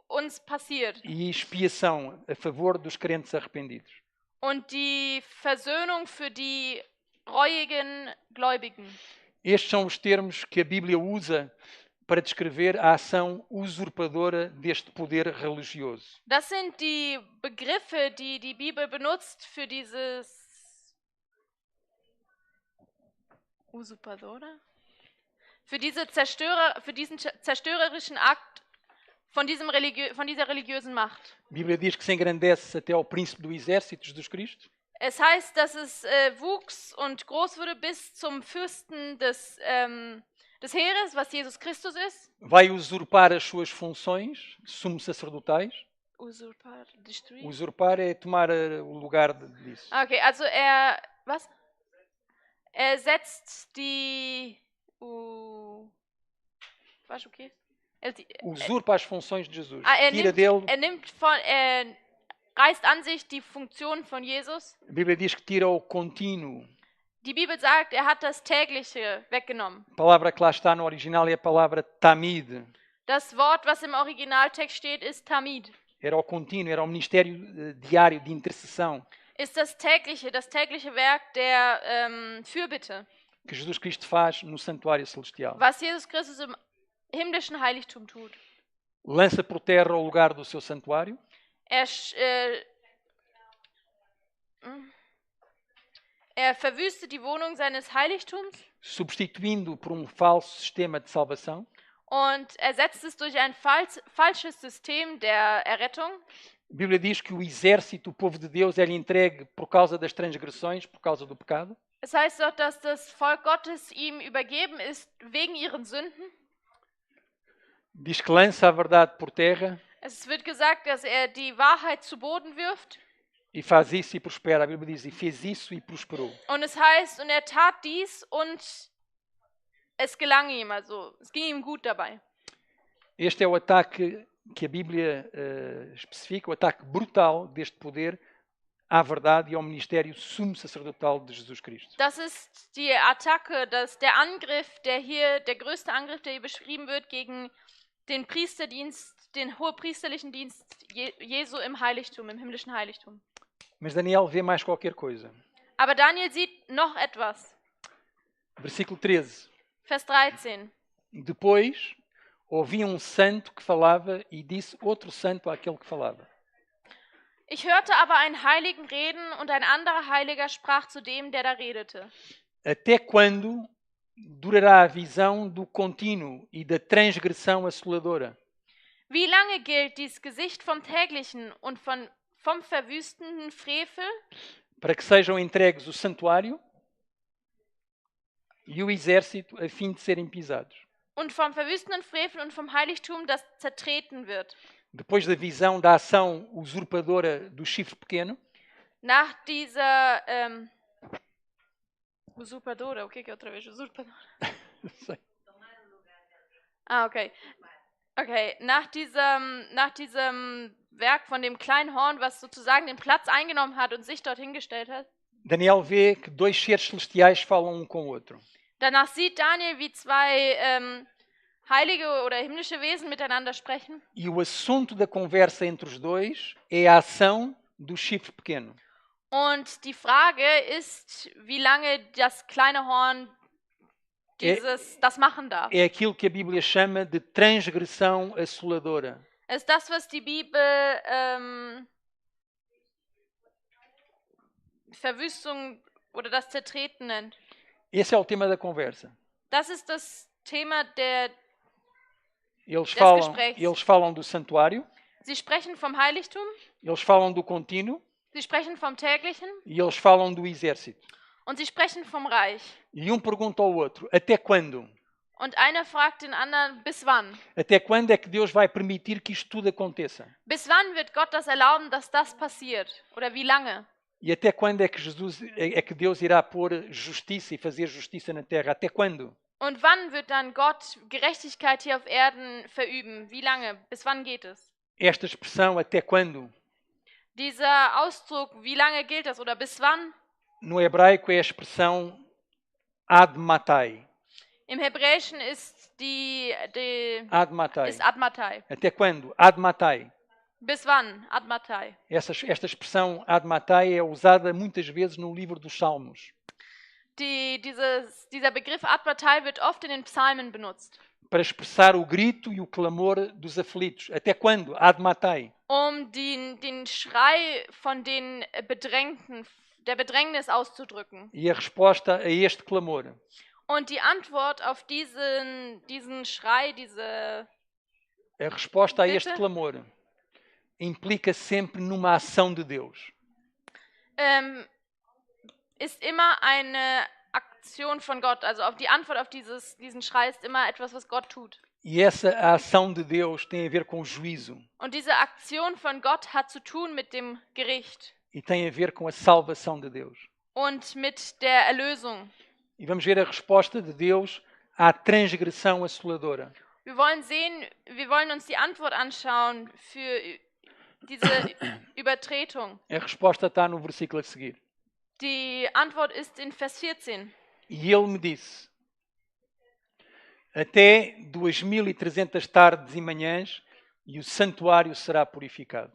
uns passiert. E expiação a favor dos crentes arrependidos. Und die Versöhnung für die reuigen Gläubigen. Estes são os termos que a Bíblia usa para descrever a ação usurpadora deste poder religioso. Das sind die Begriffe, die die Bibel benutzt für dieses Usurpadora? Für diesen zerstörerischen Akt von dieser religiösen Macht. A Bíblia diz que se engrandece até ao príncipe do exército, Jesus Cristo. Es heißt, dass es wuchs und groß wurde bis zum Fürsten des Heeres, was Jesus Christus ist. Vai usurpar as suas funções sumos sacerdotais. Usurpar, destruir. Usurpar é tomar o lugar disso. Okay, also er setzt die was okay? Usurpa as funções de Jesus. Tira dele. Reißt an sich die Funktion von Jesus. A Bíblia diz que tira o contínuo. Die Bibel sagt, er hat das Tägliche weggenommen. A palavra que lá está no original é a palavra tamid. Das Wort, was im Originaltext steht, ist tamid. Era o contínuo, era o ministério diário de intercessão. Ist das tägliche Werk der Fürbitte. Que Jesus Cristo faz no santuário celestial. Was Jesus Christus im himmlischen Heiligtum tut. Lança por terra o lugar do seu santuário. Er verwüstet die Wohnung seines Heiligtums. Substituindo por falso sistema de salvação. Und ersetzt es durch ein falsches System der Errettung. A Bíblia diz que o exército, o povo de Deus, é-lhe entregue por causa das transgressões, por causa do pecado. Es heißt doch, dass das Volk Gottes ihm übergeben ist wegen ihren Sünden. Diz que lança a verdade por terra. Es wird gesagt, dass er die Wahrheit zu Boden wirft. E faz isso e prospera. A Bíblia diz, e fez isso e prosperou. Und es heißt, und er tat dies und es gelang ihm, also es ging ihm gut dabei. Este é o ataque que a Bíblia especifica, o ataque brutal deste poder à verdade e ao ministério sumo sacerdotal de Jesus Cristo. Das ist die Attacke, der Angriff, der größte Angriff, der hier beschrieben wird gegen den Priesterdienst, den hohepriesterlichen Dienst Jesu im Heiligtum, im himmlischen Heiligtum. Mas Daniel vê mais qualquer coisa. Aber Daniel sieht noch etwas. Versículo 13. Vers 13. Depois ouvi santo que falava e disse outro santo àquele que falava. Ich hörte aber einen Heiligen reden und ein anderer Heiliger sprach zu dem, der da redete. Até quando durará a visão do contínuo e da transgressão assoladora? Wie lange gilt dies Gesicht vom Täglichen und vom verwüstenden Frevel? Para que sejam entregues o santuário e o exército a fim de serem pisados. Und vom verwüstenden Frevel und vom Heiligtum, das zertreten wird. Depois da visão da ação usurpadora do chifre pequeno. Nach dieser usurpadora, o que é outra vez usurpadora? Okay. Okay, nach diesem Werk von dem kleinen Horn, was sozusagen den Platz eingenommen hat und sich dorthin gestellt hat. Daniel vê que dois seres celestiais falam com o outro. Danach sieht Daniel, wie zwei heilige oder himmlische Wesen miteinander sprechen. E o assunto da conversa entre os dois é a ação do chifre pequeno. Und die Frage ist, wie lange das kleine Horn das machen darf. É aquilo que a Bíblia chama de transgressão assoladora. Es ist das, was die Bibel Verwüstung oder das Zertreten nennt. Esse é o tema da conversa. Das ist das Thema des Gesprächs. Eles falam do santuário. Sie sprechen vom Heiligtum. Eles falam do contínuo. Sie sprechen vom Täglichen. E eles falam do exército. Und sie sprechen vom Reich. E pergunta ao outro, até quando? Und einer fragt den anderen, bis wann? Até quando é que Deus vai permitir que isto tudo aconteça? Bis wann wird Gott das erlauben, dass das passiert? Oder wie lange? E até quando é que é que Deus irá pôr justiça e fazer justiça na terra? Até quando? Und wann wird dann Gott Gerechtigkeit hier auf Erden verüben? Wie lange? Bis wann geht es? Esta expressão até quando? Dieser Ausdruck, wie lange gilt das oder bis wann? No hebraico é a expressão ad matai. Im Hebräischen ist Ad matai. ist Ad Matai. Até quando? Ad matai. Bis wann? Ad Matai. Esta expressão ad matai é usada muitas vezes no livro dos Salmos. Dieser Begriff Ad Matai wird oft in den Psalmen benutzt. Para expressar o grito e o clamor dos aflitos. Até quando? Ad matai. Den Schrei von den Bedrängten, der Bedrängnis auszudrücken. E a resposta a este clamor. Und die Antwort auf diesen Schrei, A resposta a Bitte? este clamor implica sempre numa ação de Deus. Ist immer eine Aktion von Gott. Also die Antwort auf diesen Schrei ist immer etwas, was Gott tut. E essa ação de Deus tem a ver com o juízo. Und diese Aktion von Gott hat zu tun mit dem Gericht E tem a ver com a salvação de Deus. und mit der Erlösung. E vamos ver a resposta de Deus à transgressão assoladora. Wir wollen uns die Antwort anschauen für diese Übertretung. A resposta está no versículo a seguir. Die Antwort ist in Vers 14. E ele me disse: até 2300 tardes e manhãs, e o santuário será purificado.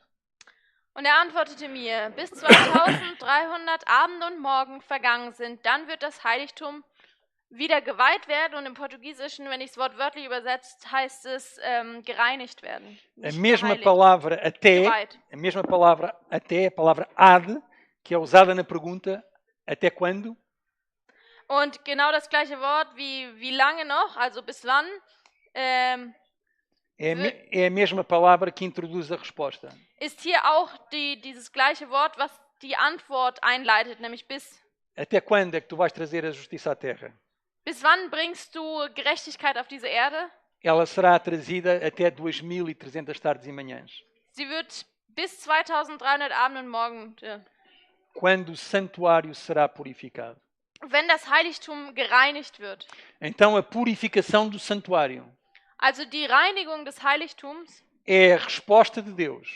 Und er antwortete mir, bis 2300 Abende und Morgen vergangen sind, dann wird das Heiligtum wieder geweiht werden. Und im Portugiesischen, wenn ich es wortwörtlich übersetzt, heißt es gereinigt werden. A Nicht mesma geheiligt, palavra até, geweiht. a mesma palavra até, a palavra ad, que é usada na pergunta até quando, Und genau das gleiche Wort wie lange noch, also bis wann, é a mesma palavra que introduz a resposta. ist hier auch dieses gleiche Wort, was die Antwort einleitet, nämlich bis. Até quando é que tu vais trazer a justiça à terra? Bis wann bringst du Gerechtigkeit auf diese Erde? Ela será trazida até 2300 tardes e manhãs. Sie wird bis 2300 Abende und Morgen, Quando o santuário será purificado. wenn das Heiligtum gereinigt wird. Então a purificação do santuário Also die Reinigung des Heiligtums é a resposta de Deus,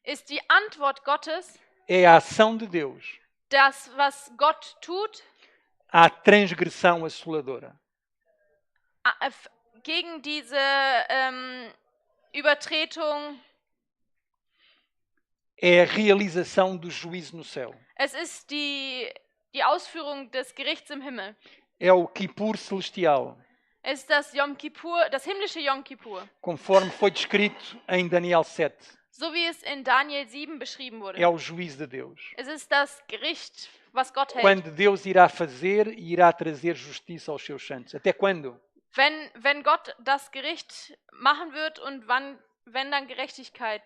ist die Antwort Gottes, é a ação de Deus das, was Gott tut, à transgressão assoladora. Gegen diese Übertretung. É a realização do juízo no céu. Es ist die Ausführung des Gerichts im Himmel. É o Kippur celestial, Es ist das Yom Kippur, das himmlische Yom Kippur, conforme foi descrito em Daniel 7. so wie es in Daniel 7 beschrieben wurde. É o juízo de Deus. Es ist das Gericht, was Gott hält. Quando Deus irá fazer e irá trazer justiça aos seus santos. Até quando? Wenn Gott das Gericht machen wird und wenn dann Gerechtigkeit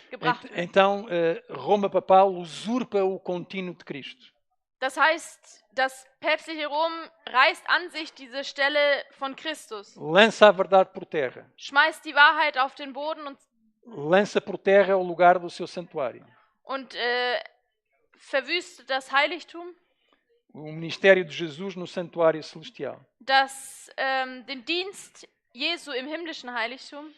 gebracht wird. Então, Roma papal usurpa o contínuo de Cristo. Das heißt, das päpstliche Rom reißt an sich diese Stelle von Christus, Lança a verdade por terra. schmeißt die Wahrheit auf den Boden Lança por terra o lugar do seu santuário. und verwüstet das Heiligtum, O ministério de Jesus no santuário celestial. den Dienst Jesu im himmlischen Heiligtum.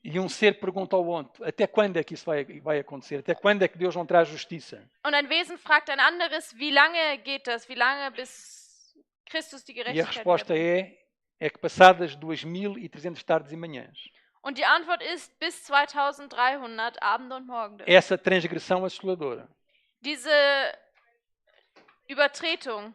E um ser pergunta ao outro: até quando é que isso vai acontecer? Até quando é que Deus não traz justiça? Und ein Wesen fragt ein anderes, wie lange geht das? Wie lange bis Christus die E a Gerechtigkeit resposta wiederbringt? é que passadas 2300 tardes e manhãs, Und die Antwort ist bis 2300 Abende und Morgen. essa transgressão assoladora, Diese Übertretung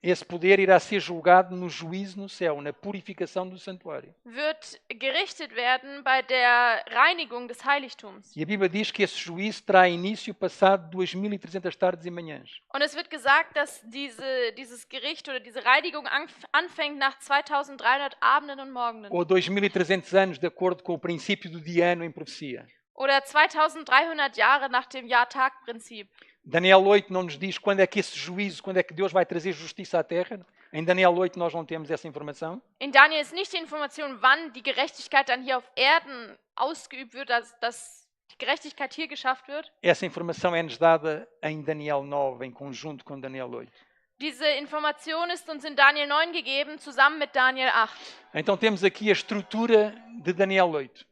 esse poder irá ser julgado no juízo no céu, na purificação do santuário. wird gerichtet werden bei der Reinigung des Heiligtums. E a Bíblia diz que esse juízo terá início passado 2300 tardes e manhãs. Und es wird gesagt, dass dieses Gericht oder diese Reinigung anfängt nach 2300 Abenden und Morgenden. Ou 2300 anos, de acordo com o princípio do diano em profecia. Oder 2300 Jahre nach dem Jahr-Tag-Prinzip. Daniel 8 não nos diz quando é que esse juízo, quando é que Deus vai trazer justiça à terra. Em Daniel 8 nós não temos essa informação. In Daniel ist nicht die Information, wann die Gerechtigkeit dann hier auf Erden ausgeübt wird, dass die die Gerechtigkeit hier geschafft wird. Essa informação é-nos dada em Daniel 9, em conjunto com Daniel 8. Diese Information ist uns in Daniel 9 gegeben, zusammen mit Daniel 8. Então temos aqui a estrutura de Daniel 8,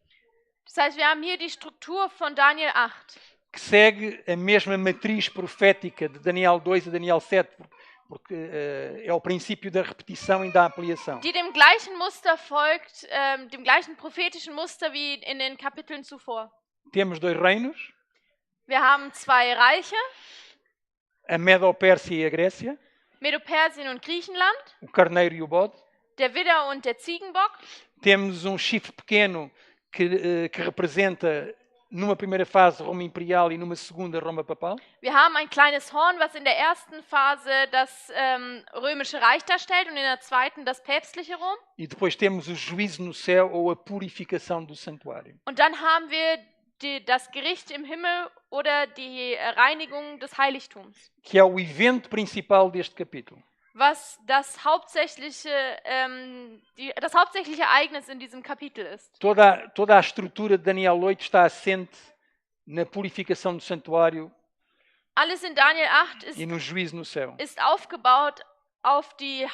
Das heißt, wir haben hier die Struktur von Daniel 8, que segue a mesma matriz profética de Daniel 2 e Daniel 7, porque é o princípio da repetição e da ampliação. die dem gleichen Muster folgt, dem gleichen prophetischen Muster wie in den Kapiteln zuvor. Temos dois reinos, Wir haben zwei Reiche, a Medo-Pérsia e a Grécia, Medo-Persien und Griechenland, o carneiro e o bode. der Widder und der Ziegenbock. Temos um chifre pequeno que representa, numa primeira fase, Roma Imperial e numa segunda, Roma Papal. Wir haben ein kleines Horn, was in der ersten Phase das römische Reich darstellt und in der zweiten das päpstliche Rom. E depois temos o juízo no céu ou a purificação do santuário. Und dann haben wir das Gericht im Himmel oder die Reinigung des Heiligtums, Que é o evento principal deste capítulo. was das hauptsächliche Ereignis in diesem Kapitel ist. Toda a estrutura de Daniel 8 está assente na purificação do santuário Alles in Daniel 8 e no juízo no céu. ist aufgebaut auf die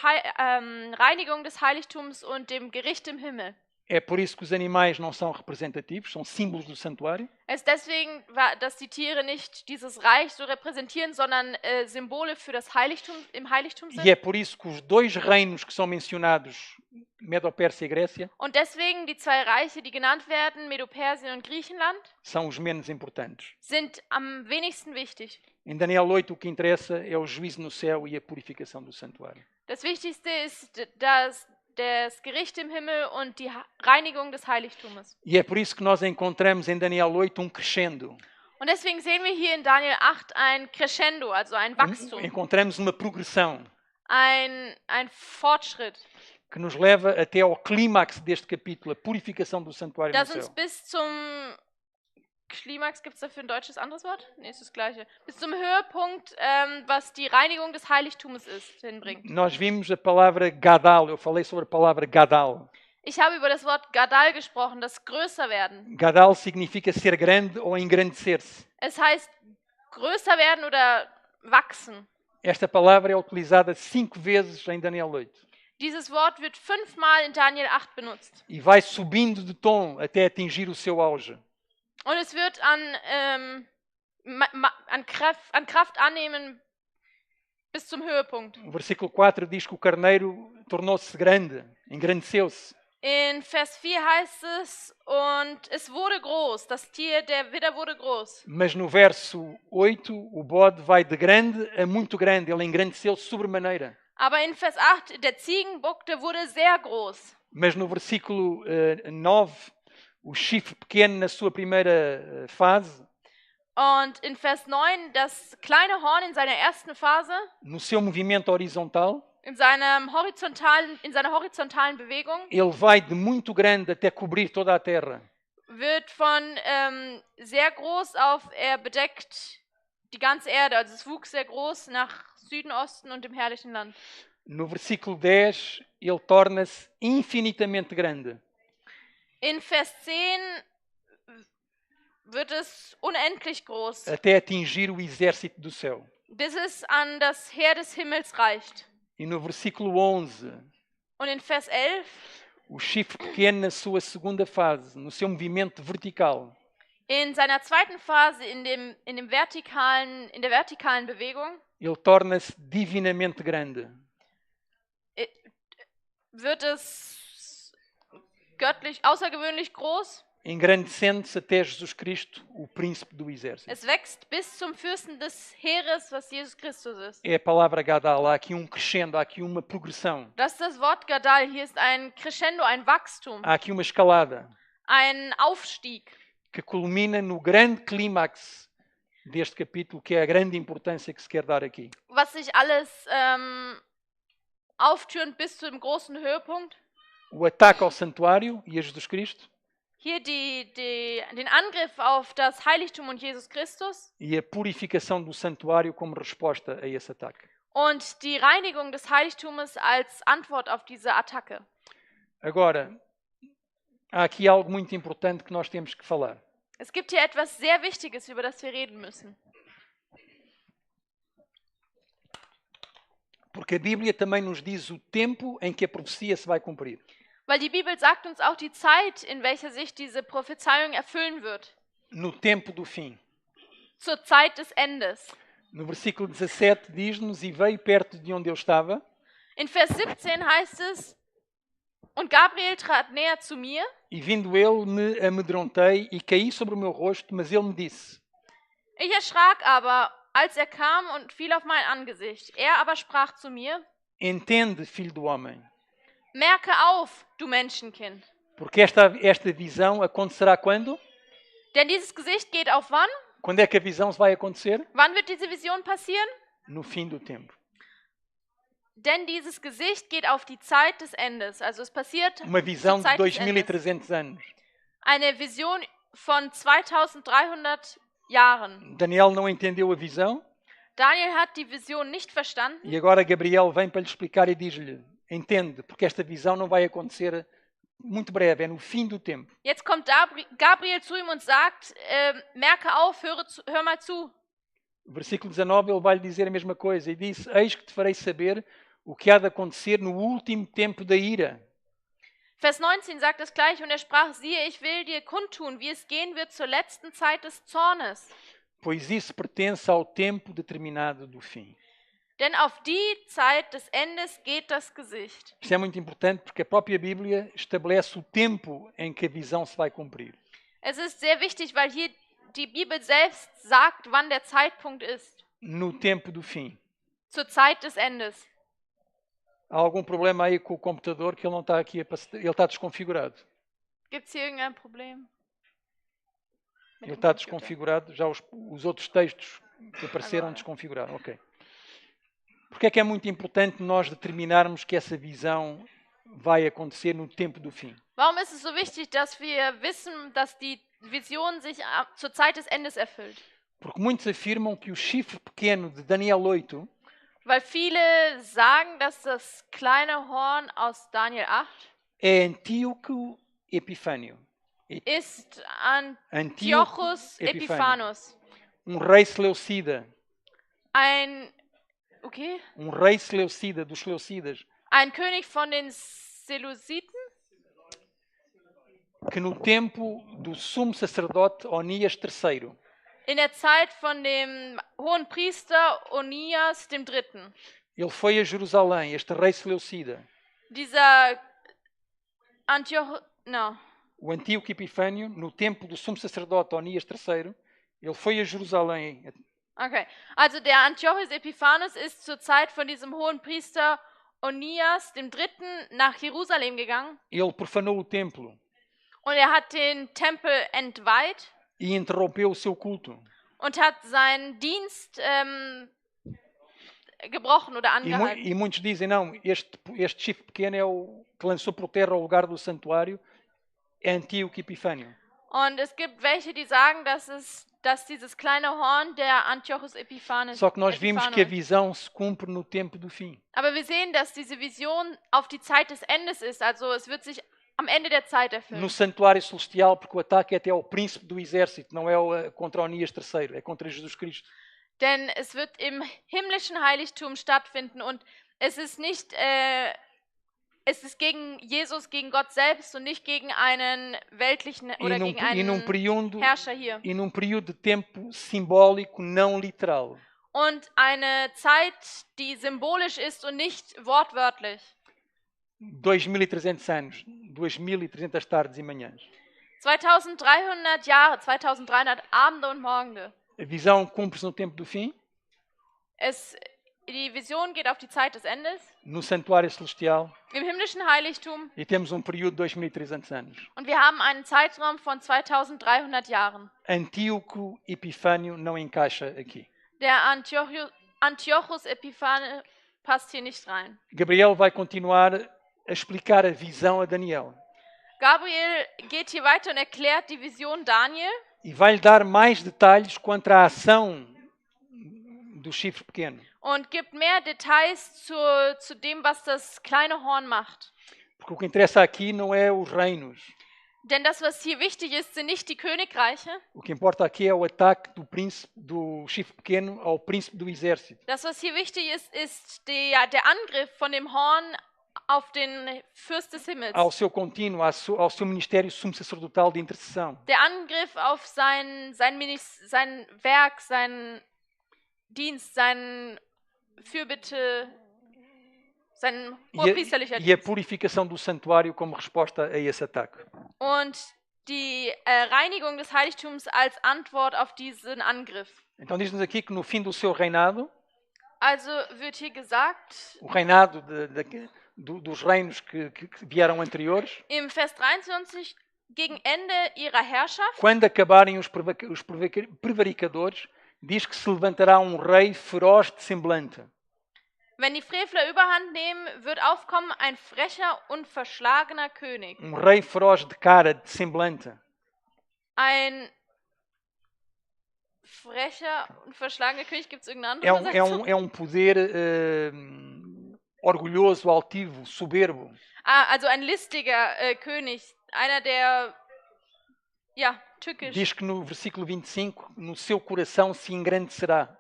Reinigung des Heiligtums und dem Gericht im Himmel. É por isso que os animais não são representativos, são símbolos do santuário. Es ist deswegen, dass die Tiere nicht dieses Reich so repräsentieren, sondern Symbole für das Heiligtum im Heiligtum sind. E é por isso que os dois reinos que são mencionados, Medo-Pérsia e Grécia, Und deswegen die zwei Reiche, die genannt werden, Medo-Persien und Griechenland, são os menos importantes. sind am wenigsten wichtig. Em Daniel 8 o que interessa é o juízo no céu e a purificação do santuário. Das Wichtigste ist das Gericht im Himmel und die Reinigung des Heiligtums. E é por isso que nós encontramos em Daniel 8 crescendo. Und deswegen sehen wir hier in Daniel 8 ein Crescendo, also ein Wachstum, Encontramos uma progressão ein Fortschritt, que nos leva até ao clímax deste capítulo, a purificação do santuário no das uns céu. bis zum Klimax, gibt es dafür ein deutsches anderes Wort? Nee, ist das gleiche. Bis zum Höhepunkt, was die Reinigung des Heiligtums ist, hinbringt. Nós vimos a palavra Gadal, eu falei sobre a palavra Gadal. Ich habe über das Wort Gadal gesprochen, das größer werden. Gadal significa ser grande ou engrandecer-se. Es heißt größer werden oder wachsen. Esta palavra é utilizada 5 vezes em Daniel 8. Dieses Wort wird 5-mal in Daniel 8 benutzt. E vai subindo de tom até atingir o seu auge. Und es wird an Kraft annehmen bis zum Höhepunkt. O versículo 4 diz que o carneiro tornou-se grande, engrandeceu-se. In Vers 4 heißt es, und es wurde groß, das Tier, der Widder wurde groß. Mas no verso 8, o bode vai de grande a muito grande, ele engrandeceu-se sobremaneira. Aber in Vers 8, der Ziegenbock, der wurde sehr groß. Mas no versículo 9, o chifre pequeno na sua primeira fase, Und in Vers 9, das kleine Horn in seiner ersten Phase, no seu movimento horizontal, in seiner horizontalen Bewegung, ele vai de muito grande até cobrir toda a terra. wird von sehr groß auf, er bedeckt die ganze Erde. Also es wuchs sehr groß nach Süden, Osten und dem herrlichen Land. No versículo 10, ele torna-se infinitamente grande. In Vers 10 wird es unendlich groß, Até atingir o exército do céu. bis es an das Heer des Himmels reicht. E no versículo 11, Und in Vers 11, o chifre pequeno na sua segunda fase, no seu movimento vertical, in seiner zweiten Phase, in der vertikalen Bewegung, ele torna-se divinamente grande. wird es göttlich, außergewöhnlich groß. Engrandecendo-se até Jesus Cristo, o príncipe do exército. Es wächst bis zum Fürsten des Heeres, was Jesus Christus ist. É a palavra Gadal, há aqui crescendo, há aqui uma progressão, Das ist das Wort Gadal. Hier ist ein Crescendo, ein Wachstum, há aqui uma escalada ein Aufstieg, que culmina no grande clímax deste capítulo, que é a grande importância que se quer dar aqui. was sich alles auftürmt bis zu dem großen Höhepunkt. O ataque ao santuário e a Jesus Cristo Hier den Angriff auf das Heiligtum und Jesus Christus e a purificação do santuário como resposta a esse ataque. und die Reinigung des Heiligtums als Antwort auf diese Attacke. Agora, há aqui algo muito importante que nós temos que falar. Es gibt hier etwas sehr Wichtiges, über das wir reden müssen. Porque a Bíblia também nos diz o tempo em que a profecia se vai cumprir. Weil die Bibel sagt uns auch die Zeit, in welcher sich diese Prophezeiung erfüllen wird. No tempo do fim. Zur Zeit des Endes. No versículo 17 diz-nos, e veio perto de onde eu estava. In Vers 17 heißt es, und Gabriel trat näher zu mir. E vindo ele, me amedrontei e caí sobre o meu rosto, mas ele me disse. Ich erschrak aber, als er kam und fiel auf mein Angesicht. Er aber sprach zu mir, Entende, filho do homem. Merke auf, du Menschenkind. Porque esta visão acontecerá quando? Denn dieses Gesicht geht auf wann? Quando é que a visão vai acontecer? Wann wird diese Vision passieren? No fim do tempo. Denn dieses Gesicht geht auf die Zeit des Endes. Also es passiert Uma visão zur de Zeit des Endes. 2300 anos. Eine Vision von 2300 Jahren. Daniel não entendeu a visão. Daniel hat die Vision nicht verstanden. E agora Gabriel vem para lhe explicar e diz-lhe, entende, porque esta visão não vai acontecer muito breve, é no fim do tempo. Jetzt kommt Gabriel zu ihm und sagt, merke auf, hör mal zu. Versículo 19, ele vai lhe dizer a mesma coisa e disse, eis que te farei saber o que há de acontecer no último tempo da ira. Vers 19 sagt das gleiche und er sprach, siehe, ich will dir kundtun, wie es gehen wird zur letzten Zeit des Zornes. Pois isso pertence ao tempo determinado do fim. Denn auf die Zeit des Endes geht das Gesicht. Isto é muito importante porque a própria Bíblia estabelece o tempo em que a visão se vai cumprir. Es ist sehr wichtig, weil hier die Bibel selbst sagt, wann der Zeitpunkt ist. No tempo do fim. Zur Zeit des Endes. Há algum problema aí com o computador que ele não está aqui, ele está desconfigurado. Gibt es hier irgendein Problem? Ele está desconfigurado, já os outros textos que apareceram desconfiguraram. Ok. Porque é que é muito importante nós determinarmos que essa visão vai acontecer no tempo do fim? Warum ist es so wichtig, dass wir wissen, dass die Vision sich zur Zeit des Endes erfüllt? Porque muitos afirmam que o chifre pequeno de Daniel 8 Weil viele sagen, dass das kleine Horn aus Daniel 8 é Antíoco Epifânio. ist Antiochus Epiphanes. Rei Seleucida. Rei Seleucida, dos Seleucidas. Ein König von den Seleusiden? Que no tempo do sumo sacerdote Onias III. In der Zeit von dem hohen Priester Onias III. Ele foi a Jerusalém, este rei Seleucida. Dieser O Antíoco Epifânio, no tempo do sumo sacerdote Onias III, ele foi a Jerusalém. Okay, also der Antiochus Epiphanes ist zur Zeit von diesem hohen Priester Onias III. Nach Jerusalem gegangen. Ele profanou o templo. Und er hat den Tempel entweiht. E interrompeu o seu culto. Und hat seinen Dienst gebrochen oder angehalten. E muitos dizem, não, este chifre pequeno é o que lançou por terra o lugar do santuário, é Antíoco Epifânio. Und es gibt welche, die sagen, dass dieses kleine Horn der Antiochus Epiphanes. Só que nós vimos que a visão se cumpre no tempo do fim. Aber wir sehen, dass diese Vision auf die Zeit des Endes ist. Also es wird sich am Ende der Zeit erfüllen. No santuário celestial, porque o ataque é até ao príncipe do exército, não é contra Onias III, é contra Jesus Cristo. Denn es wird im himmlischen Heiligtum stattfinden und es ist nicht, es ist gegen Jesus, gegen Gott selbst und nicht gegen einen weltlichen oder gegen einen Herrscher hier. E num período de tempo simbólico, não literal. Und eine Zeit, die symbolisch ist und nicht wortwörtlich. 2300 anos, 2300 tardes e manhãs. 2300 Jahre, 2300 Abende und Morgende. A visão cumpre-se no tempo do fim. Die Vision geht auf die Zeit des Endes. No santuário celestial. Im himmlischen Heiligtum. E temos período de 2300 anos. Und wir haben einen Zeitraum von 2300 Jahren. Antíoco Epifânio não encaixa aqui. Der Antiochus Epiphanes passt hier nicht rein. Gabriel vai continuar a explicar a visão a Daniel. Gabriel geht hier weiter und erklärt die Vision Daniel. E vai-lhe dar mais detalhes quanto à ação do chifre pequeno. Und gibt mehr Details zu dem, was das kleine Horn macht. Porque o que interessa aqui não é os reinos. Denn das, was hier wichtig ist, sind nicht die Königreiche. O que importa aqui é o ataque do príncipe do chifre pequeno ao príncipe do exército. Das, was hier wichtig ist der Angriff von dem Horn auf den Fürst des Himmels. Ao seu contínuo, ao seu ministério sumo sacerdotal de intercessão. Der Angriff auf sein Werk, seinen Dienst, seine Fürbitte, sein hohepriesterlicher E a Dienst. purificação do santuário como resposta a esse ataque. Und die Reinigung des Heiligtums als Antwort auf diesen Angriff. Então diz-nos aqui que no fim do seu reinado, Also wird hier gesagt, o reinado dos reinos que vieram anteriores, im Vers 23, gegen Ende ihrer Herrschaft, quando acabarem os prevaricadores, diz que se levantará um rei feroz de semblante. wenn die Frevler Überhand nehmen, wird aufkommen ein frecher und verschlagener König. Um rei feroz de cara, de semblante. Ein frecher und verschlagener König, gibt es irgendeine andere Übersetzung? É um poder orgulhoso, altivo, soberbo. Also ein listiger König, einer der, ja, tückisch. Diz que no versículo 25, no seu coração se engrandecerá.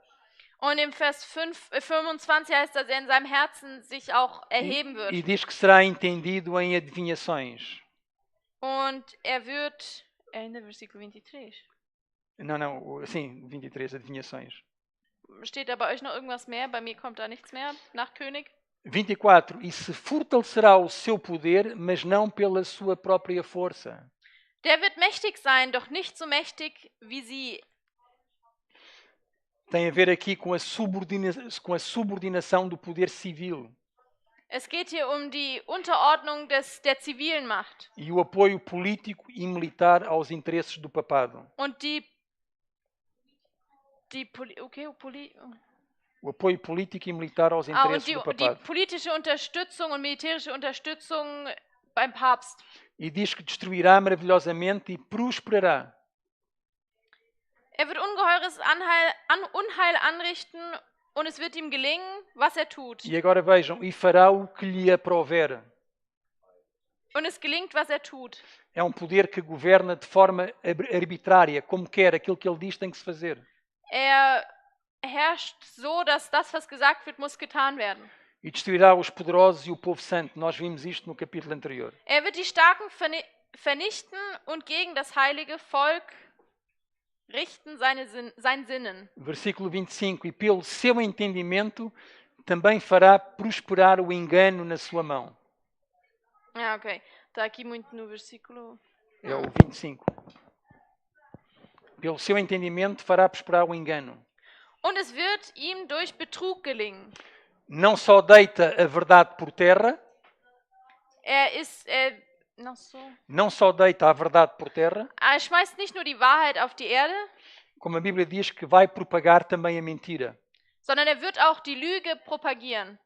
Und im Vers 25 heißt, dass er in seinem Herzen sich auch erheben wird. E diz que será entendido em adivinhações. Und er wird, Ende Versículo 23. Não, sim, 23, adivinhações. Steht da bei euch noch irgendwas mehr? Bei mir kommt da nichts mehr nach König. 24. E se fortalecerá o seu poder, mas não pela sua própria força. Der wird mächtig sein, doch nicht so mächtig wie sie. Tem a ver aqui com a subordinação do poder civil. Es geht hier um die Unterordnung der zivilen Macht. E o apoio político e militar aos interesses do papado. Und o apoio político e militar aos interesses do papado. Die politische Unterstützung und militärische Unterstützung beim Papst. E diz que destruirá maravilhosamente e prosperará. Er wird ungeheures Unheil anrichten und es wird ihm gelingen, was er tut. E agora vejam, e fará o que lhe aprouver. Und es gelingt, was er tut. É um poder que governa de forma arbitrária, como quer, aquilo que ele diz tem que se fazer. Er herrscht so, dass das, was gesagt wird, muss getan werden. E destruirá os poderosos e o povo santo. Nós vimos isto no capítulo anterior. Er wird die Starken vernichten und gegen das heilige Volk richten sein Sinnen. Versículo 25. E pelo seu entendimento também fará prosperar o engano na sua mão. Ah, ok. Está aqui muito no versículo. É o 25. Pelo seu entendimento fará prosperar o engano. Und es wird ihm durch Betrug gelingen. Não só deita a verdade por terra. Não só deita a verdade por terra. Er schmeißt nicht nur die Wahrheit auf die Erde. Como a Bíblia diz que vai propagar também a mentira. Sondern er wird auch die Lüge propagieren.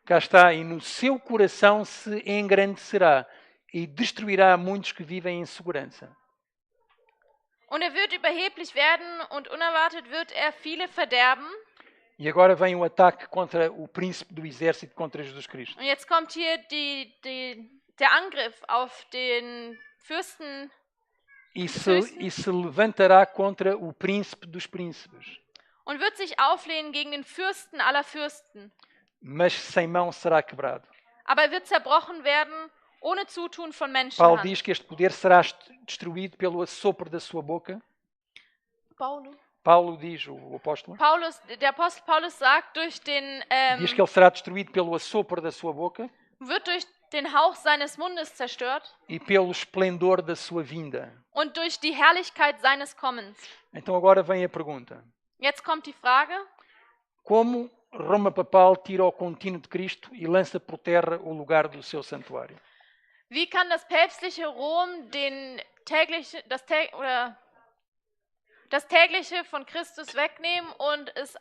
Cá está, e no seu coração se engrandecerá e destruirá muitos que vivem em segurança. Und er wird überheblich werden und unerwartet wird er viele verderben. E agora vem o ataque contra o príncipe do exército, contra Jesus Cristo. Und jetzt kommt hier der Angriff auf den Fürsten. E se levantará contra o príncipe dos príncipes. Und wird sich auflehnen gegen den Fürsten aller Fürsten. Mas sem mão será quebrado. Aber er wird zerbrochen werden ohne Zutun von Menschen. Paulo diz que este poder será destruído pelo assopro da sua boca. Paulo diz, o apóstolo. Der Apostel Paulus sagt, durch den diz que ele será destruído pelo assopro da sua boca. Wird durch den Hauch seines Mundes zerstört. E pelo esplendor da sua vinda. Und durch die Herrlichkeit seines Kommens. Então agora vem a pergunta. Jetzt kommt die Frage. Como Roma papal tira o contínuo de Cristo e lança por terra o lugar do seu santuário? Wie kann das päpstliche Rom das tägliche von Christus wegnehmen und es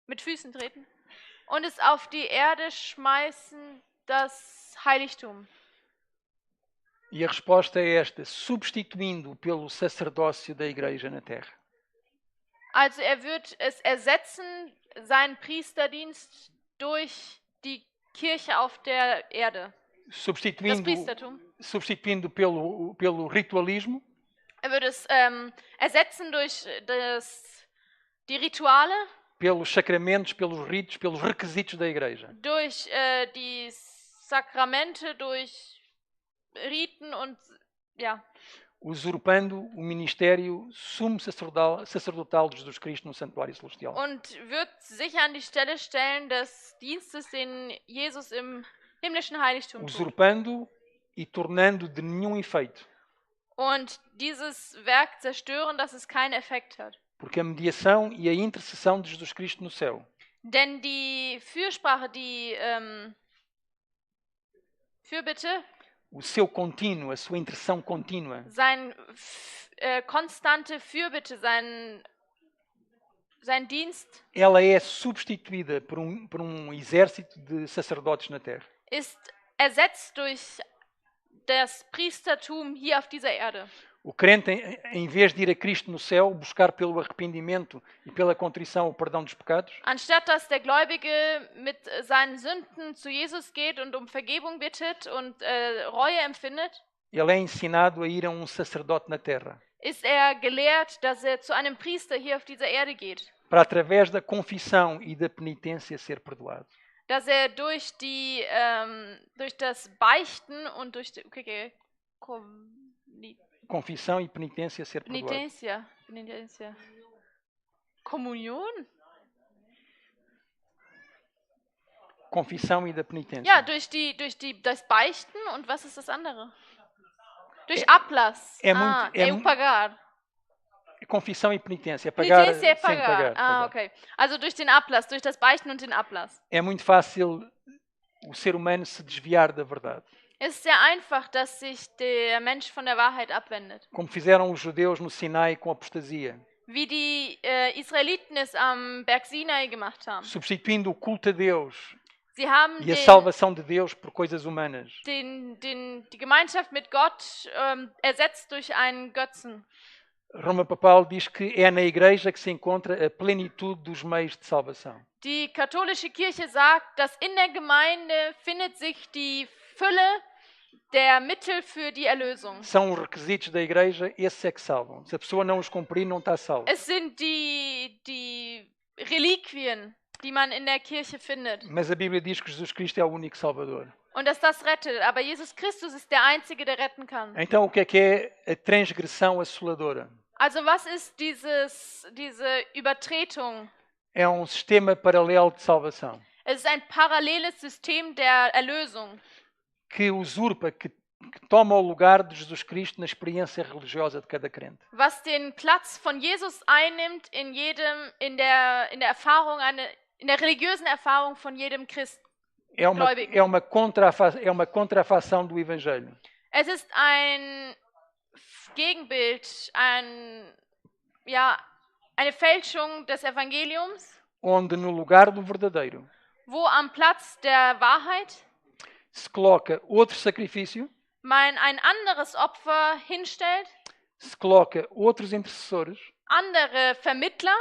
mit Füßen treten und es auf die Erde schmeißen, das Heiligtum? E a resposta é esta: substituindo pelo sacerdócio da igreja na terra. Also er wird es ersetzen, seinen Priesterdienst durch die Kirche auf der Erde. substituindo pelo ritualismo. Würde es ersetzen durch die Rituale. Pelos sacramentos, pelos ritos, pelos requisitos da igreja. Durch die Sakramente, durch Riten und ja. Usurpando o ministério sumo sacerdotal de Jesus Cristo no santuário celestial. Und wird sich an die Stelle stellen des Dienstes, den Jesus im himmlischen Heiligtum tut. Usurpando e tornando de nenhum efeito. Und dieses Werk zerstören, dass es keinen Effekt hat. Porque a mediação e a intercessão de Jesus Cristo no céu. Denn die Fürsprache, die Fürbitte, o seu contínuo, a sua intercessão contínua. Sein konstante Fürbitte, sein Dienst. Ela é substituída por um exército de sacerdotes na terra. Ist ersetzt durch das Priestertum hier auf dieser Erde. O crente, em vez de ir a Cristo no céu, buscar pelo arrependimento e pela contrição o perdão dos pecados. Anstatt dass der Gläubige mit seinen Sünden zu Jesus geht und um Vergebung bittet und Reue empfindet. Ele é ensinado a ir a um sacerdote na terra. Ist gelehrt, dass zu einem Priester hier auf dieser Erde geht. Para através da confissão e da penitência ser perdoado. Dass durch das Beichten und durch confissão e penitência ser perdoado. Penitência. Kommunion? Confissão e da penitência. Ja, durch das Beichten und was ist das andere? Durch Ablass. Pagar. Confissão e penitência. Pagar sem pagar. Ah, okay. Also durch den Ablass, durch das Beichten und den Ablass. É muito fácil o ser humano se desviar da verdade. Es ist sehr einfach, dass sich der Mensch von der Wahrheit abwendet. Como fizeram os judeus no Sinai com a apostasia. Wie die Israeliten es am Berg Sinai gemacht haben. Substituindo o culto a Deus. Sie haben e a salvação de Deus por coisas humanas. Die Gemeinschaft mit Gott ersetzt durch einen Götzen. Roma Papal diz que é na igreja que se encontra a plenitude dos meios de salvação. Die katholische Kirche sagt, dass in der Gemeinde findet sich die Fülle der Mittel für die Erlösung. São os requisitos da igreja, esses é que salvam. Se a pessoa não os cumprir, não está salva. Es sind die Reliquien, die man in der Kirche findet. Mas a Bíblia diz que Jesus Cristo é o único Salvador. Und dass das rettet, aber Jesus Christus ist der einzige, der retten kann. Então o que é a transgressão assoladora? Also was ist diese Übertretung? É sistema paralelo de salvação. Es ist ein paralleles System der Erlösung. Que usurpa, que toma o lugar de Jesus Cristo na experiência religiosa de cada crente. Was den Platz von Jesus einnimmt in der Erfahrung, in der religiösen Erfahrung von jedem Christ. É uma contrafação do Evangelho. Es ist ein Gegenbild, eine Fälschung des Evangeliums. Onde no lugar do verdadeiro. Wo am Platz der Wahrheit se coloca outro sacrifício. Man ein anderes Opfer hinstellt. Se coloca outros intercessores. Andere Vermittler.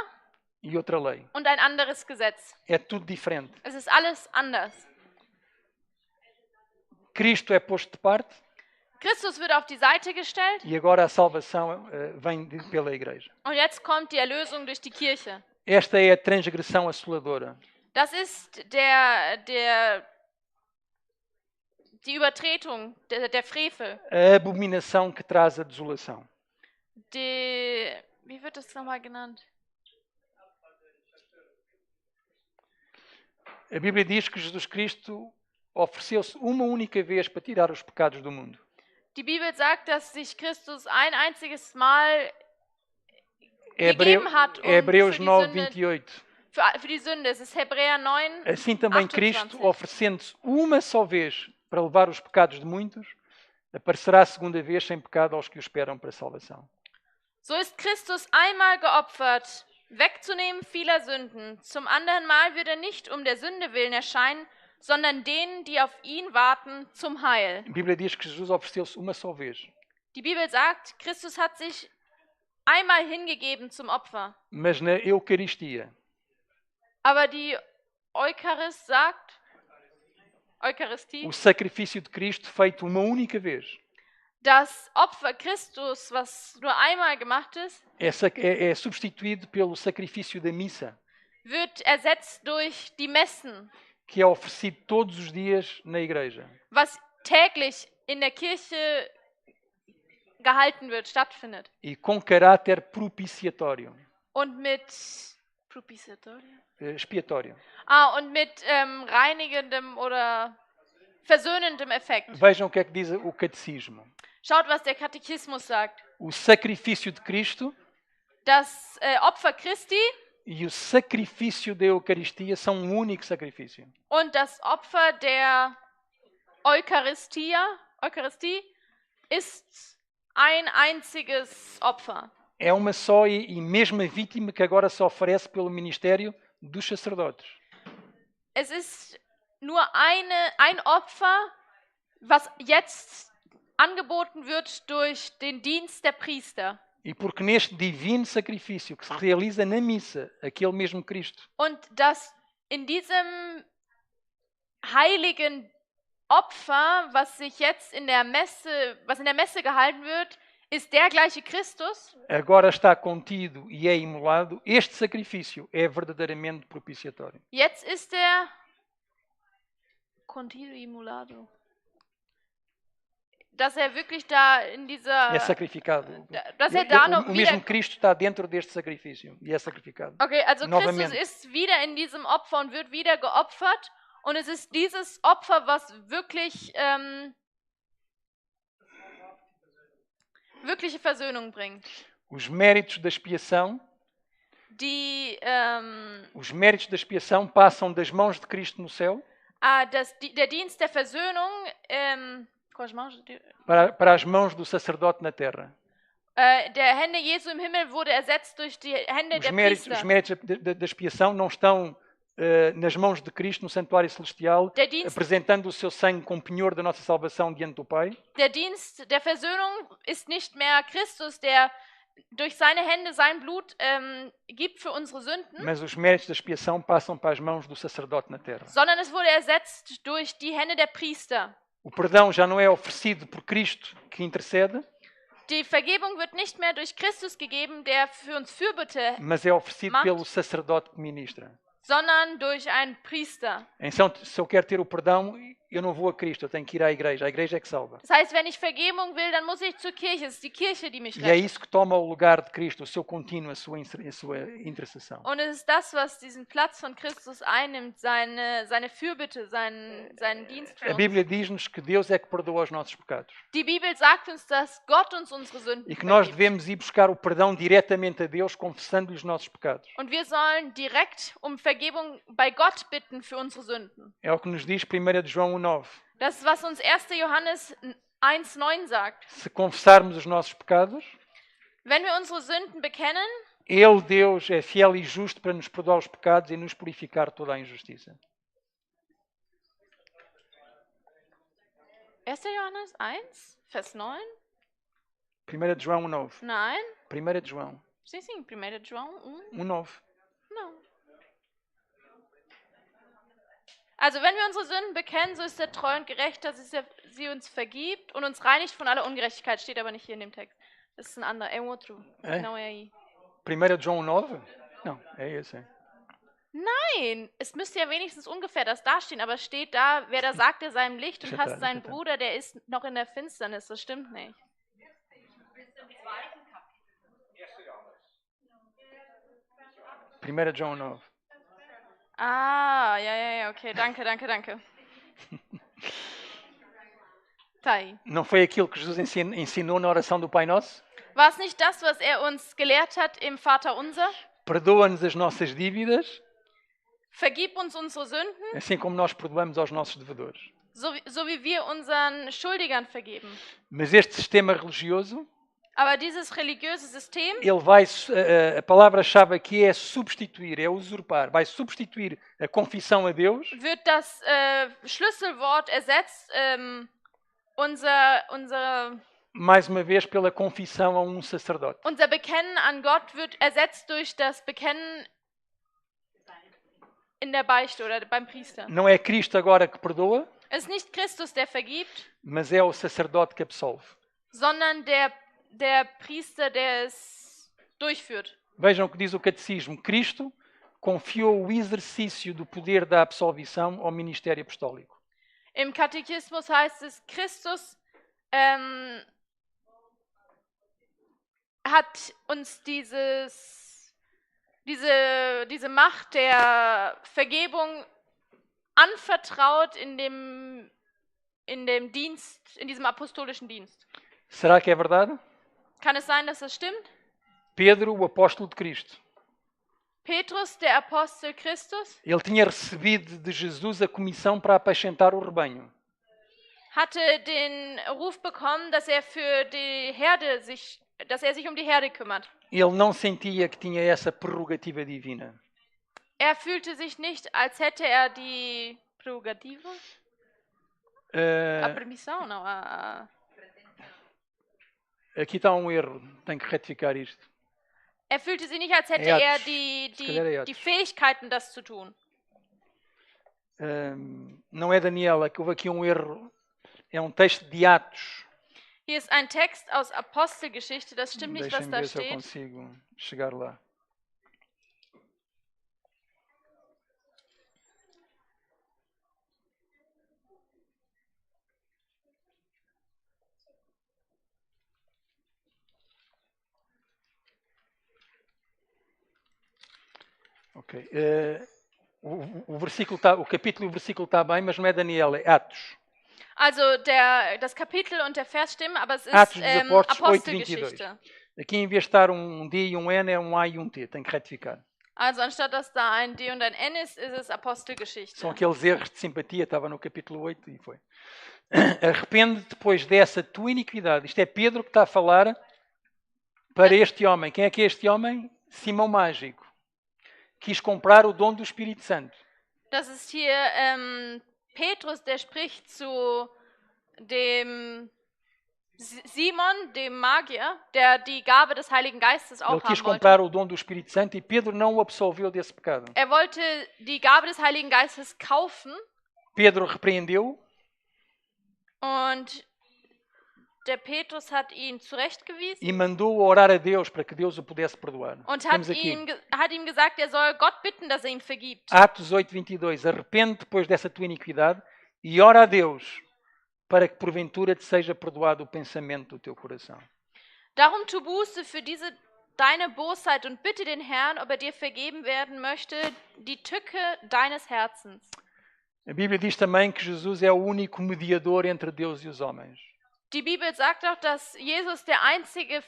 E outra lei. Und ein anderes Gesetz. É tudo diferente. Es ist alles anders. Cristo é posto de parte. Christus wird auf die Seite gestellt. E agora a salvação vem pela igreja. Und jetzt kommt die Erlösung durch die Kirche. Esta é a transgressão assoladora. Das ist die Übertretung, der Frevel. A abominação que traz a desolação. Wie wird das nochmal genannt? A Bíblia diz que Jesus Cristo ofereceu-se uma única vez para tirar os pecados do mundo. Die Bibel sagt, dass sich Christus ein einziges Mal gegeben hat, Hebreus 9:28. Für die Sünde. Es ist Hebräer 9. Assim também 28. Cristo, oferecendo-se uma só vez para levar os pecados de muitos, aparecerá a segunda vez sem pecado aos que o esperam para a salvação. So ist Christus einmal geopfert, wegzunehmen vieler Sünden. Zum anderen Mal wird nicht der Sünde willen erscheinen, sondern denen, die auf ihn warten, zum Heil. A Bíblia diz que Jesus ofereceu-se uma só vez. Die Bibel sagt, Christus hat sich einmal hingegeben zum Opfer. Mas na Eucaristia. Aber die Eucharist sagt, Eucharistie. O sacrifício de Cristo feito uma única vez Das Opfer Christus, was nur einmal gemacht ist, é substituído pelo sacrifício da missa, wird ersetzt durch die Messen, que é oferecido todos os dias na igreja. was täglich in der Kirche gehalten wird, stattfindet. E com caráter propiciatório. Und mit Propitiatorio? Expiatório. Und mit reinigendem oder versöhnendem Effekt. Vejam o que é que diz o catecismo. Schaut, was der Katechismus sagt. O sacrifício de Cristo Das Opfer Christi e o sacrifício da Eucaristia são um único sacrifício. und das Opfer der Eucharistie ist ein einziges Opfer. É uma só e mesma vítima que agora se oferece pelo ministério dos sacerdotes. Es ist nur ein Opfer, was jetzt angeboten wird durch den Dienst der Priester. E porque neste divino sacrifício que se realiza na missa, aquele mesmo Cristo, Und dass in diesem heiligen Opfer, was in der Messe gehalten wird, ist der gleiche Christus. agora está contido e é imolado, este sacrifício é verdadeiramente propiciatório. Jetzt ist er contido immolado. Dass er wirklich da in dieser... É sacrificado. Dass er da noch O wieder... mesmo Cristo está dentro deste sacrifício e é sacrificado. Okay, also Novamente. Christus ist wieder in diesem Opfer und wird wieder geopfert. Und es ist dieses Opfer, was wirkliche Versöhnung bringt. Os méritos da expiação, os méritos da expiação passam das mãos de Cristo no céu der Dienst der Versöhnung para as mãos do sacerdote na terra. der Hände Jesu im Himmel wurde ersetzt durch die Hände der Priester. Os méritos da expiação não estão nas mãos de Cristo no santuário celestial, apresentando o seu sangue como penhor da nossa salvação diante do Pai. Der Dienst der Versöhnung ist nicht mehr Christus, der durch seine Hände sein Blut gibt für unsere Sünden, Mas os méritos da expiação passam para as mãos do sacerdote na terra. sondern es wurde ersetzt durch die Hände der Priester. O perdão já não é oferecido por Cristo que intercede, Die Vergebung wird nicht mehr durch Christus gegeben, der für uns Fürbitte, mas é oferecido pelo sacerdote que ministra. sondern durch einen Priester. Então, se eu quero ter o perdão, eu não vou a Cristo, eu tenho que ir à igreja. A igreja é que salva. Das heißt, wenn ich Vergebung will, dann muss ich zur Kirche. Es ist die Kirche, die mich E é rettet. isso que toma o lugar de Cristo, o seu contínuo, a sua intercessão. Und es ist das, was diesen Platz von Christus einnimmt, seine Fürbitte, seinen Dienst für A uns. Bíblia diz-nos que Deus é que perdoa os nossos pecados. Die Bibel sagt uns, dass Gott uns unsere Sünden E que nós vergibt. devemos ir buscar o perdão diretamente a Deus, confessando-lhe os nossos pecados. Und wir sollen direkt um Vergebung bei Gott bitten für unsere Sünden. É o que nos diz 1 João 1,9. Das ist, was uns 1. Johannes 1,9 sagt. Se confessarmos os nossos pecados, Wenn wir unsere Sünden bekennen, Ele, Deus, é fiel e justo para nos perdoar os pecados e nos purificar toda a injustiça. 1. Johannes 1, Vers 9? 1 João 1,9. Nein. 1 João Sim, sim, 1. João 1. 1,9. Não. Also wenn wir unsere Sünden bekennen, so ist er treu und gerecht, dass sie uns vergibt und uns reinigt von aller Ungerechtigkeit. Steht aber nicht hier in dem Text. Das ist ein anderer. É um outro. Não é aí. 1 João 9? Não, é esse. Nein, es müsste ja wenigstens ungefähr das dastehen, aber es steht da, wer da sagt, der sei im Licht und hasst seinen Bruder, der ist noch in der Finsternis. Das stimmt nicht. 1 João 9. Ja, okay, danke. Tá aí. Não foi aquilo que Jesus ensinou na oração do Pai Nosso? War es nicht das, was er uns gelehrt hat im Vater Unser? Perdoa-nos as nossas dívidas, Vergib uns unsere Sünden, assim como nós perdoamos aos nossos devedores. so wie wir unseren Schuldigern vergeben. Mas este sistema religioso, Aber dieses religiöse System, ele vai, a palavra-chave aqui é substituir, é usurpar. Vai substituir a confissão a Deus wird das Schlüsselwort ersetzt, unser mais uma vez pela confissão a sacerdote. Unser Bekennen an Gott wird ersetzt durch das Bekennen in der Beichte oder beim Priester. Não é Cristo agora que perdoa, Es ist nicht Christus, der vergibt, mas é o sacerdote que absolve. sondern der Priester, der es durchführt. Vejam o que diz o catecismo. Cristo confiou o exercício do poder da absolvição ao ministério apostólico. Im Katechismus heißt es, Christus hat uns diese Macht der Vergebung anvertraut in dem Dienst, in diesem apostolischen Dienst. Será que é verdade? Kann es sein, dass das stimmt? Pedro, o apóstolo de Cristo. Petrus, der Apostel Christus, Ele tinha recebido de Jesus a comissão para apacentar o rebanho. hatte den Ruf bekommen, dass er sich um die Herde kümmert. Ele não sentia que tinha essa prerrogativa divina. Er fühlte sich nicht, als hätte er die Prärogative, a permissão, não, Aqui está um erro, tenho que retificar isto. Er fühlte sich nicht, als hätte Atos. er Se calhar é die Atos. Fähigkeiten, das zu tun. Não é Daniel, é que houve aqui um erro. É um texto de Atos. Hier ist ein Text aus Apostelgeschichte, das stimmt nicht, was Deixem-me da ver se eu steht. consigo chegar lá. Ok. O versículo tá, o capítulo e o versículo está bem, mas não é Daniel, é Atos. Also das Kapitel und der Vers stimmen, aber es Atos ist dos Apóstolos 8:22. Apostelgeschichte. Aqui, em vez de estar um D e um N, é um A e um T. Tenho que retificar. Also anstatt dass da ein D und ein N ist es Apostelgeschichte. São aqueles erros de simpatia, estava no capítulo 8 e foi. Arrepende depois dessa tua iniquidade. Isto é Pedro que está a falar para este homem. Quem é que é este homem? Simão Mágico. Quis comprar o dom do Espírito Santo. Das ist hier Petrus, der spricht zu dem Simon, dem Magier, der die Gabe des Heiligen Geistes Ele auch quis haben wollte. comprar o dom do Espírito Santo e Pedro não o absolveu desse pecado. Er wollte die Gabe des Heiligen Geistes kaufen Pedro repreendeu und der Petrus hat ihn zurechtgewiesen e mandou orar a Deus para que Deus o pudesse perdoar. und Temos aqui hat ihm gesagt, er soll Gott bitten, dass er ihn vergibt. Atos 8:22. Arrepende depois dessa tua iniquidade e ora a Deus para que porventura te seja perdoado o pensamento do teu coração. Darum tu Buße für diese deine Bosheit und bitte den Herrn, ob er dir vergeben werden möchte, die Tücke deines Herzens. A Bíblia diz também que Jesus é o único mediador entre Deus e os homens. Die Bibel sagt auch, dass Jesus der einzige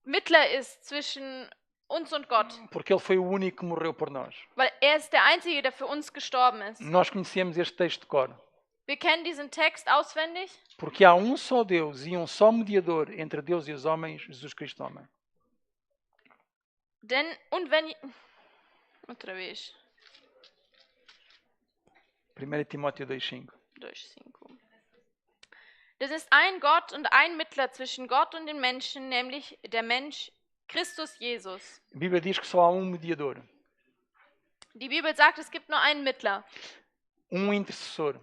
Mittler ist zwischen uns und Gott, Porque ele foi o único que morreu por nós. weil er ist der einzige, der für uns gestorben ist. Nós conhecemos este texto de cor. Wir kennen diesen Text auswendig, Porque há um só Deus e um só mediador entre Deus e os homens, Jesus Cristo homem. denn und wenn outra vez 1 Timóteo 2:5. durch 5. Das ist ein Gott und ein Mittler zwischen Gott und den Menschen, nämlich der Mensch Christus Jesus. A Bíblia diz que só há um mediador, Die Bibel sagt, es gibt nur einen Mittler, intercessor.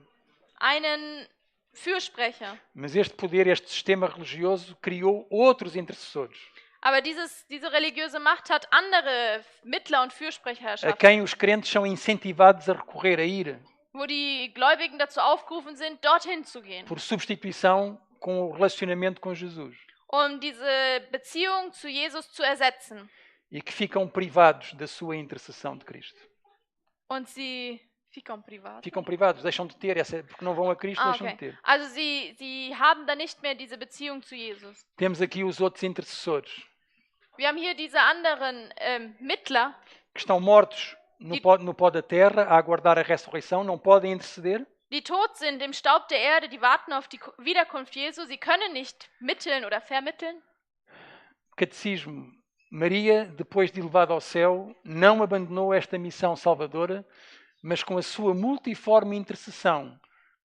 einen Fürsprecher. Mas este poder, este sistema religioso criou outros intercessores, Aber diese religiöse Macht hat andere Mittler und Fürsprecher a erschaffen, quem os crentes são incentivados a recorrer, a ir, wo die Gläubigen dazu aufgerufen sind, dorthin zu gehen, por substituição com o relacionamento com Jesus. um diese Beziehung zu Jesus zu ersetzen. E que ficam privados da sua intercessão de Cristo. Und sie ficam privat. Ficam privados, deixam de ter essa, porque não vão a Cristo, deixam de Okay. ter. Also sie haben dann nicht mehr diese Beziehung zu Jesus. Temos aqui os outros intercessores, Wir haben hier diese anderen Mittler, que estão mortos no pó da terra, a aguardar a ressurreição, não podem interceder. die tot sind im Staub der Erde, die warten auf die Wiederkunft Jesu. Sie können nicht mitteln oder vermitteln. Catecismo. Maria, depois de elevada ao céu, não abandonou esta missão salvadora, mas com a sua multiforme intercessão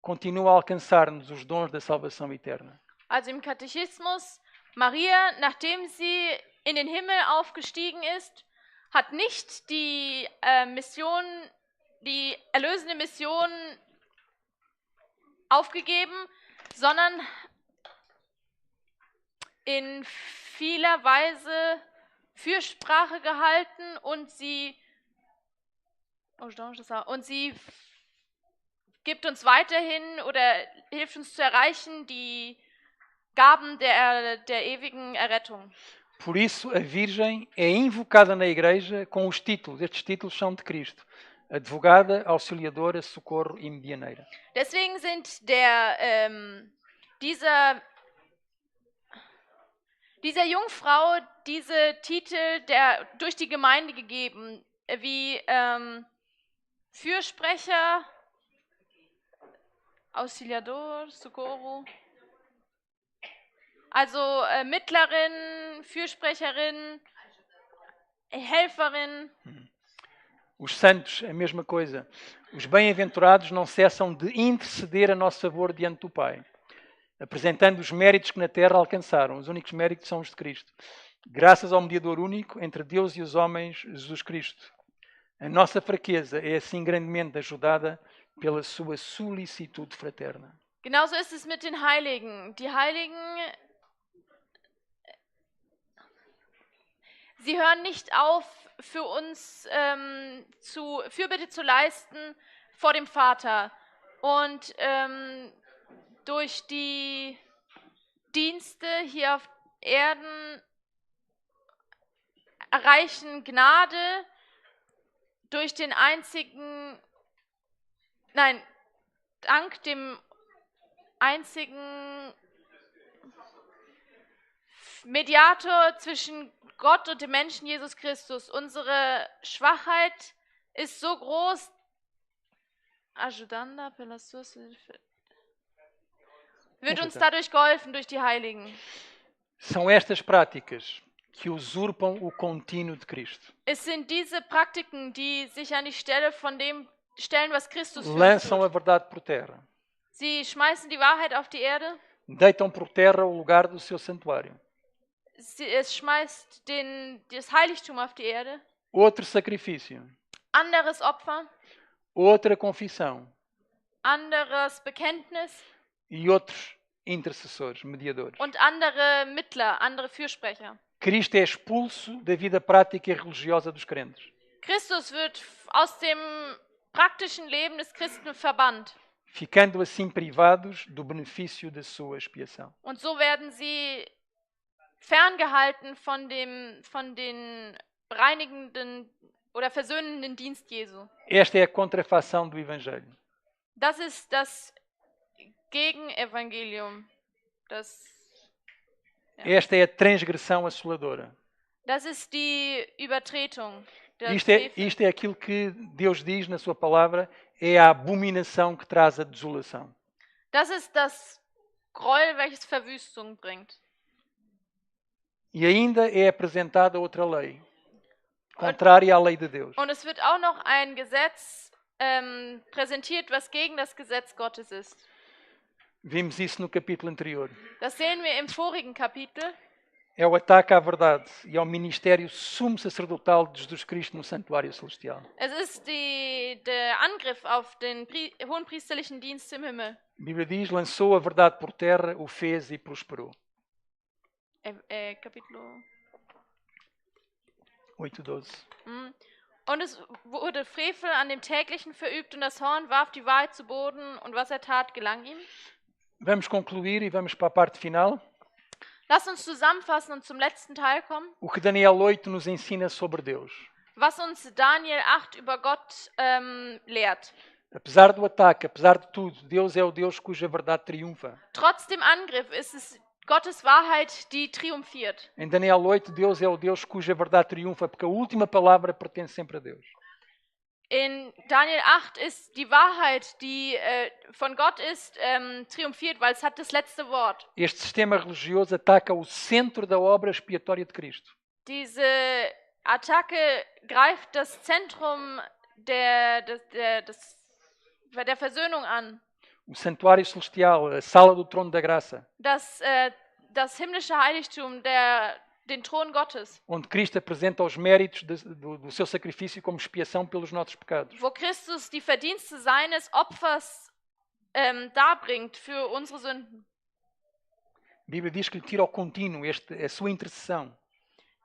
continua a alcançar-nos os dons da salvação eterna. Also im Katechismus, Maria, nachdem sie in den Himmel aufgestiegen ist, hat nicht die Mission, die erlösende Mission aufgegeben, sondern in vieler Weise Fürsprache gehalten und sie gibt uns weiterhin oder hilft uns zu erreichen die Gaben der ewigen Errettung. Por isso, a Virgem é invocada na Igreja com os títulos. Estes títulos são de Cristo. Advogada, Auxiliadora, Socorro e Medianeira. Deswegen sind dieser Jungfrau diese Titel durch die Gemeinde gegeben, wie Fürsprecher, Auxiliador, Socorro. Also Mittlerin, Fürsprecherin, Helferin. Os santos, a mesma coisa. Os bem-aventurados não cessam de interceder a nosso favor diante do Pai, apresentando os méritos que na terra alcançaram. Os únicos méritos são os de Cristo. Graças ao mediador único entre Deus e os homens, Jesus Cristo. A nossa fraqueza é assim grandemente ajudada pela sua solicitude fraterna. Genauso ist es mit den Heiligen. Die Heiligen, sie hören nicht auf, für uns Fürbitte zu leisten vor dem Vater. Und durch die Dienste hier auf Erden erreichen Gnade durch den Dank dem einzigen Mediator zwischen Gott und dem Menschen Jesus Christus. Unsere Schwachheit ist so groß. Ajudanda pela sua wird uns dadurch geholfen durch die Heiligen. São estas práticas que usurpam o contínuo de Cristo. Es sind diese Praktiken, die sich an die Stelle von dem stellen, was Christus Lançam a tut. verdade por terra. Sie schmeißen die Wahrheit auf die Erde. Deitam por terra o lugar do seu santuário. Es schmeißt das Heiligtum auf die Erde. Outro sacrifício. Anderes Opfer. Outra confissão. Anderes Bekenntnis. E outros intercessores, mediadores. Und andere Mittler, andere Fürsprecher. Cristo é expulso da vida prática e religiosa dos crentes. Christus wird aus dem praktischen Leben des Christen verbannt. Ficando assim privados do benefício da sua expiação. Und so werden sie ferngehalten von den reinigenden oder versöhnenden Dienst Jesu. Esta é a contrafação do Evangelho. Das ist das Gegenevangelium. Esta é a transgressão assoladora. Das ist die Übertretung. Isto é aquilo que Deus diz na sua palavra, é a abominação que traz a desolação. Das ist das Gräuel, welches Verwüstung bringt. E ainda é apresentada outra lei, contrária à lei de Deus. Und es wird auch noch ein Gesetz präsentiert, was gegen das Gesetz Gottes ist. Vimos isso no capítulo anterior. Das sehen wir im vorigen Kapitel. É o ataque à verdade e ao ministério sumo sacerdotal de Jesus Cristo no santuário celestial. Es ist der Angriff auf den hohenpriesterlichen Dienst im Himmel. A Bíblia diz, lançou a verdade por terra, o fez e prosperou. Kapitel 8:12. Und es wurde Frevel an dem Täglichen verübt und das Horn warf die Wahrheit zu Boden und was er tat, gelang ihm. Vamos concluir e vamos para a parte final. Lass uns zusammenfassen und zum letzten Teil kommen. O que Daniel 8 nos ensina sobre Deus. Was uns Daniel 8 über Gott lehrt. Apesar do ataque, apesar de tudo, Deus é o Deus cuja verdade triunfa. Trotz dem Angriff ist es Gottes Wahrheit, die triumphiert. Em Daniel 8, Deus é o Deus cuja verdade triunfa, porque a última palavra pertence sempre a Deus. In Daniel 8 ist die Wahrheit, die von Gott ist, triumphiert, weil es hat das letzte Wort. Este sistema religioso ataca o centro da obra expiatória de Cristo. Diese Attacke greift das Zentrum der Versöhnung an. O santuário celestial, a sala do trono da graça. Das himmlische Heiligtum, den Thron Gottes. Onde Cristo apresenta os méritos do seu sacrifício como expiação pelos nossos pecados. Wo Christus die Verdienste seines Opfers darbringt für unsere Sünden. A Bíblia diz que lhe tira ao contínuo a sua intercessão.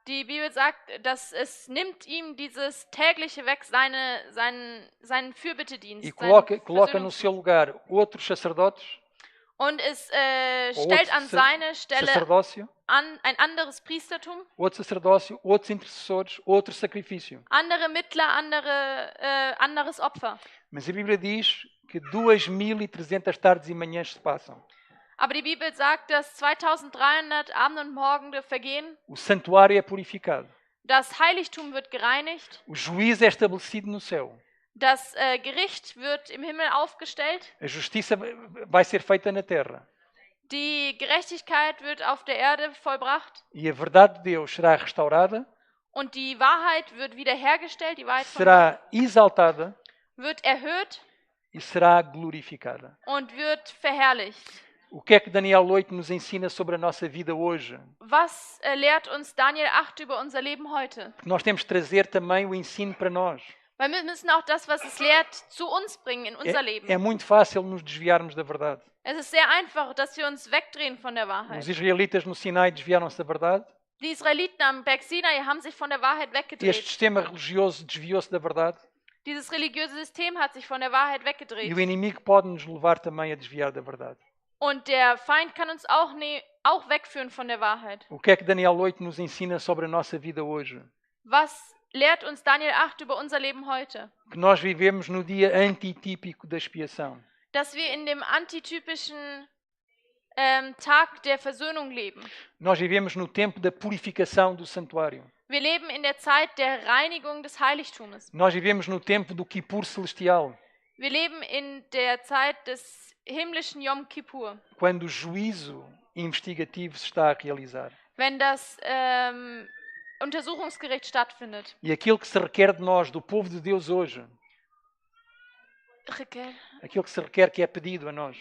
Die Bibel sagt, dass es nimmt ihm dieses tägliche weg, seinen Fürbittedienst. E coloca no seu lugar outros sacerdotes. Und es stellt an seine Stelle sacerdócio, ein anderes Priestertum. Outro sacerdócio, outros intercessores, outro sacrifício. Andere Mittler, anderes Opfer. Mas a Bíblia diz que 2300 tardes e manhãs se passam. Aber die Bibel sagt, dass 2300 Abende und Morgende vergehen. O santuário é purificado. Das Heiligtum wird gereinigt. O juízo é estabelecido no céu. Das Gericht wird im Himmel aufgestellt. A justiça vai ser feita na terra. Die Gerechtigkeit wird auf der Erde vollbracht. E a verdade de Deus será restaurada. Und die Wahrheit wird wiederhergestellt. Die Wahrheit será exaltada. Wird erhöht. E será glorificada. Und wird verherrlicht. O que é que Daniel 8 nos ensina sobre a nossa vida hoje? Was lehrt uns Daniel 8 über unser Leben heute? Porque nós temos de trazer também o ensino para nós. Weil wir müssen auch das, was es lehrt, zu uns bringen in unser Leben. É muito fácil nos desviarmos da verdade. Es ist sehr einfach, dass wir uns wegdrehen von der Wahrheit. Os israelitas no Sinai desviaram-se da verdade. Die Israeliten am Berg Sinai haben sich von der Wahrheit weggedreht. Este sistema religioso desviou-se da verdade. Dieses religiöse System hat sich von der Wahrheit weggedreht. E o inimigo pode nos levar também a desviar da verdade. Und der Feind kann uns auch wegführen von der Wahrheit. O que é que Daniel 8 nos ensina sobre a nossa vida hoje? Was lehrt uns Daniel 8 über unser Leben heute? Que nós vivemos no dia antitípico da expiação. Dass wir in dem antitypischen Tag der Versöhnung leben. Nós vivemos no tempo da purificação do santuário. Wir leben in der Zeit der Reinigung des Heiligtums. Nós vivemos no tempo do Kippur celestial. Wir leben in der Zeit des himmlischen Yom Kippur. Quando o juízo investigativo se está a realizar. Wenn das Untersuchungsgericht stattfindet. E aquilo que se requer de nós, do povo de Deus hoje. Aquilo que se requer, que é pedido a nós.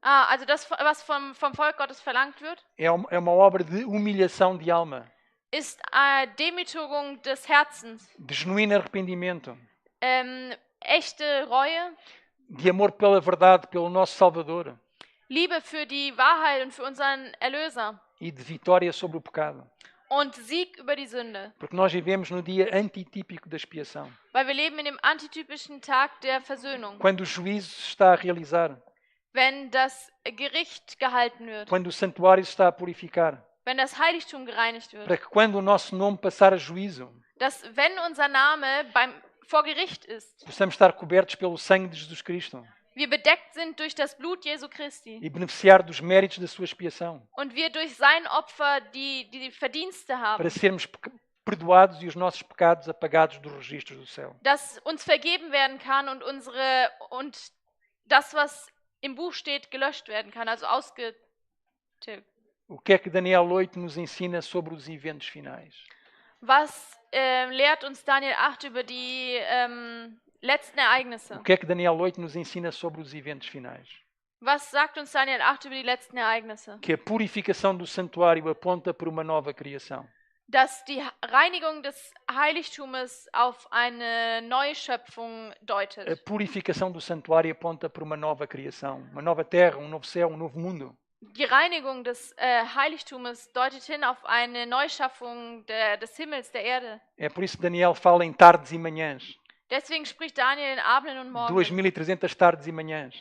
Also das, was vom Volk Gottes verlangt wird. É uma obra de humilhação de alma. Ist eine Demütigung des Herzens. De genuíno arrependimento. Echte Reue. De amor pela verdade, pelo nosso Salvador. Liebe für die Wahrheit und für unseren Erlöser. E de vitória sobre o pecado. Und Sieg über die Sünde. Porque nós vivemos no dia antitípico da expiação. Weil wir leben in dem antitypischen Tag der Versöhnung. Quando o juízo se está a realizar. Wenn das Gericht gehalten wird. Quando o santuário se está a purificar. Wenn das Heiligtum gereinigt wird. Para que quando o nosso nome passar a juízo. Dass wenn unser Name vor Gericht ist. Possamos estar cobertos pelo sangue de Jesus Cristo. Wir bedeckt sind durch das Blut Jesu Christi. E beneficiar dos méritos da sua expiação. Und wir durch sein Opfer die Verdienste haben. Para sermos perdoados e os nossos pecados apagados dos registros do céu. Dass uns vergeben werden kann und das, was im Buch steht, gelöscht werden kann, also ausgetilgt. O que é que Daniel 8 nos ensina sobre os eventos finais? Was lehrt uns Daniel 8 über die letzten Ereignisse? O que é que Daniel 8 nos ensina sobre os eventos finais? Was sagt uns Daniel 8 über die letzten Ereignisse? Que a purificação do santuário aponta para uma nova criação. Dass die Reinigung des Heiligtums auf eine neue Schöpfung deutet. A purificação do santuário aponta para uma nova criação, uma nova terra, um novo céu, um novo mundo. Die Reinigung des Heiligtums deutet hin auf eine Neuschaffung des Himmels, der Erde. É por isso que Daniel fala em tardes e manhãs. Deswegen spricht Daniel in Abenden und Morgen. 2300 tardes e manhãs.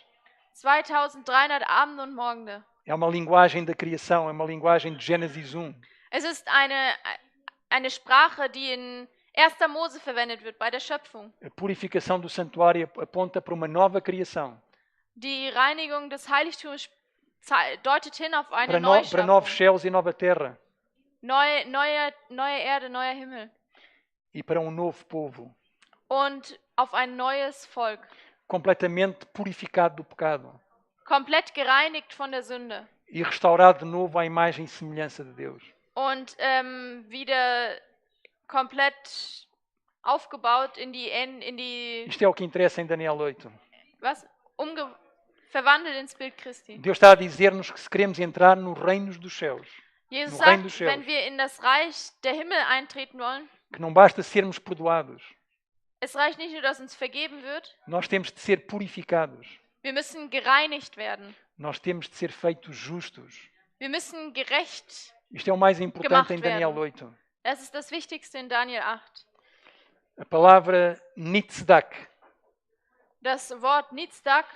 2300 Abende und Morgende. É uma linguagem da criação, é uma linguagem de Gênesis 1. Es ist eine Sprache, die in 1. Mose verwendet wird, bei der Schöpfung. A purificação do santuário aponta para uma nova criação. Die Reinigung des Heiligtums deutet hin auf eine Neuschaffung. Para novos céus e nova terra. Neue Erde, neuer Himmel. E para um novo povo. Und auf ein neues Volk. Completamente purificado do pecado. Komplett gereinigt von der Sünde. E restaurado de novo à imagem e semelhança de Deus. Und wieder komplett aufgebaut in die Isto é o que interessa em Daniel 8. Was? Verwandelt ins Bild Christi. Deus está a dizer-nos que se queremos entrar no reino dos céus. Jesus sagt, wenn wir in das Reich der Himmel eintreten wollen, que não basta sermos perdoados. Es reicht nicht nur, dass uns vergeben wird, nós temos de ser purificados. wir müssen gereinigt werden. Nós temos de ser feitos justos. Wir müssen gerecht. Isto é o mais importante em Daniel 8. Das ist das Wichtigste in Daniel 8. A palavra nitzdak. Das Wort Nitzdak,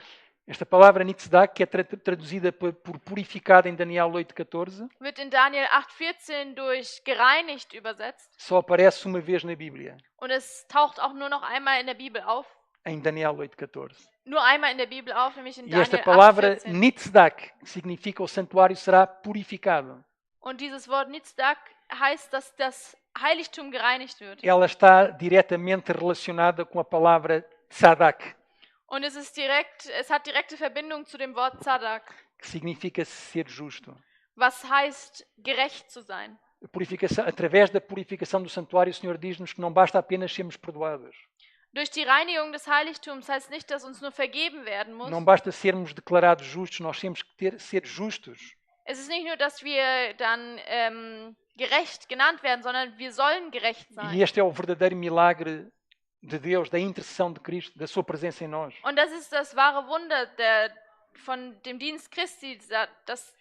Esta palavra nitzdak, que é traduzida por purificado em Daniel 8:14, wird in Daniel 8,14 durch gereinigt übersetzt. só aparece uma vez na Bíblia, Und es taucht auch nur noch einmal in der Bibel auf. em Daniel 8:14. Nur einmal in der Bibel auf, nämlich in E esta Daniel palavra 8,14. nitzdak significa o santuário será purificado. Und dieses Wort Nitzdak heißt, dass das Heiligtum gereinigt wird. Ela está diretamente relacionada com a palavra tzadak, Und es hat direkte Verbindung zu dem Wort Zadak, que significa ser justo. was heißt, gerecht zu sein. Através da purificação do santuário, o Senhor diz-nos que não basta apenas sermos perdoados. Durch die Reinigung des Heiligtums heißt nicht, dass uns nur vergeben werden muss. Não basta sermos declarados justos, nós temos que ser justos. Es ist nicht nur, dass wir dann gerecht genannt werden, sondern wir sollen gerecht E sein. este é o verdadeiro milagre de Deus, da intercessão de Cristo, da sua presença em nós. Und das ist das wahre Wunder von dem Dienst Christi, dass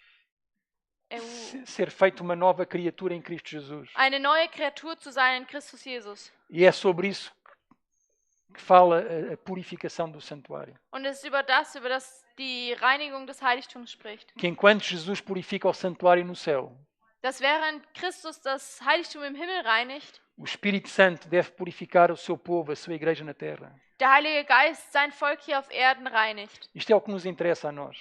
Ser feito uma nova criatura em Cristo Jesus. eine neue Kreatur zu sein in Christus Jesus. E é sobre isso que fala a purificação do santuário. Und es ist über das die Reinigung des Heiligtums spricht. Que enquanto Jesus purifica o santuário no céu, Dass während Christus das Heiligtum im Himmel reinigt, o Espírito Santo deve purificar o seu povo, a sua igreja na terra. der Heilige Geist sein Volk hier auf Erden reinigt. Isto é o que nos interessa a nós.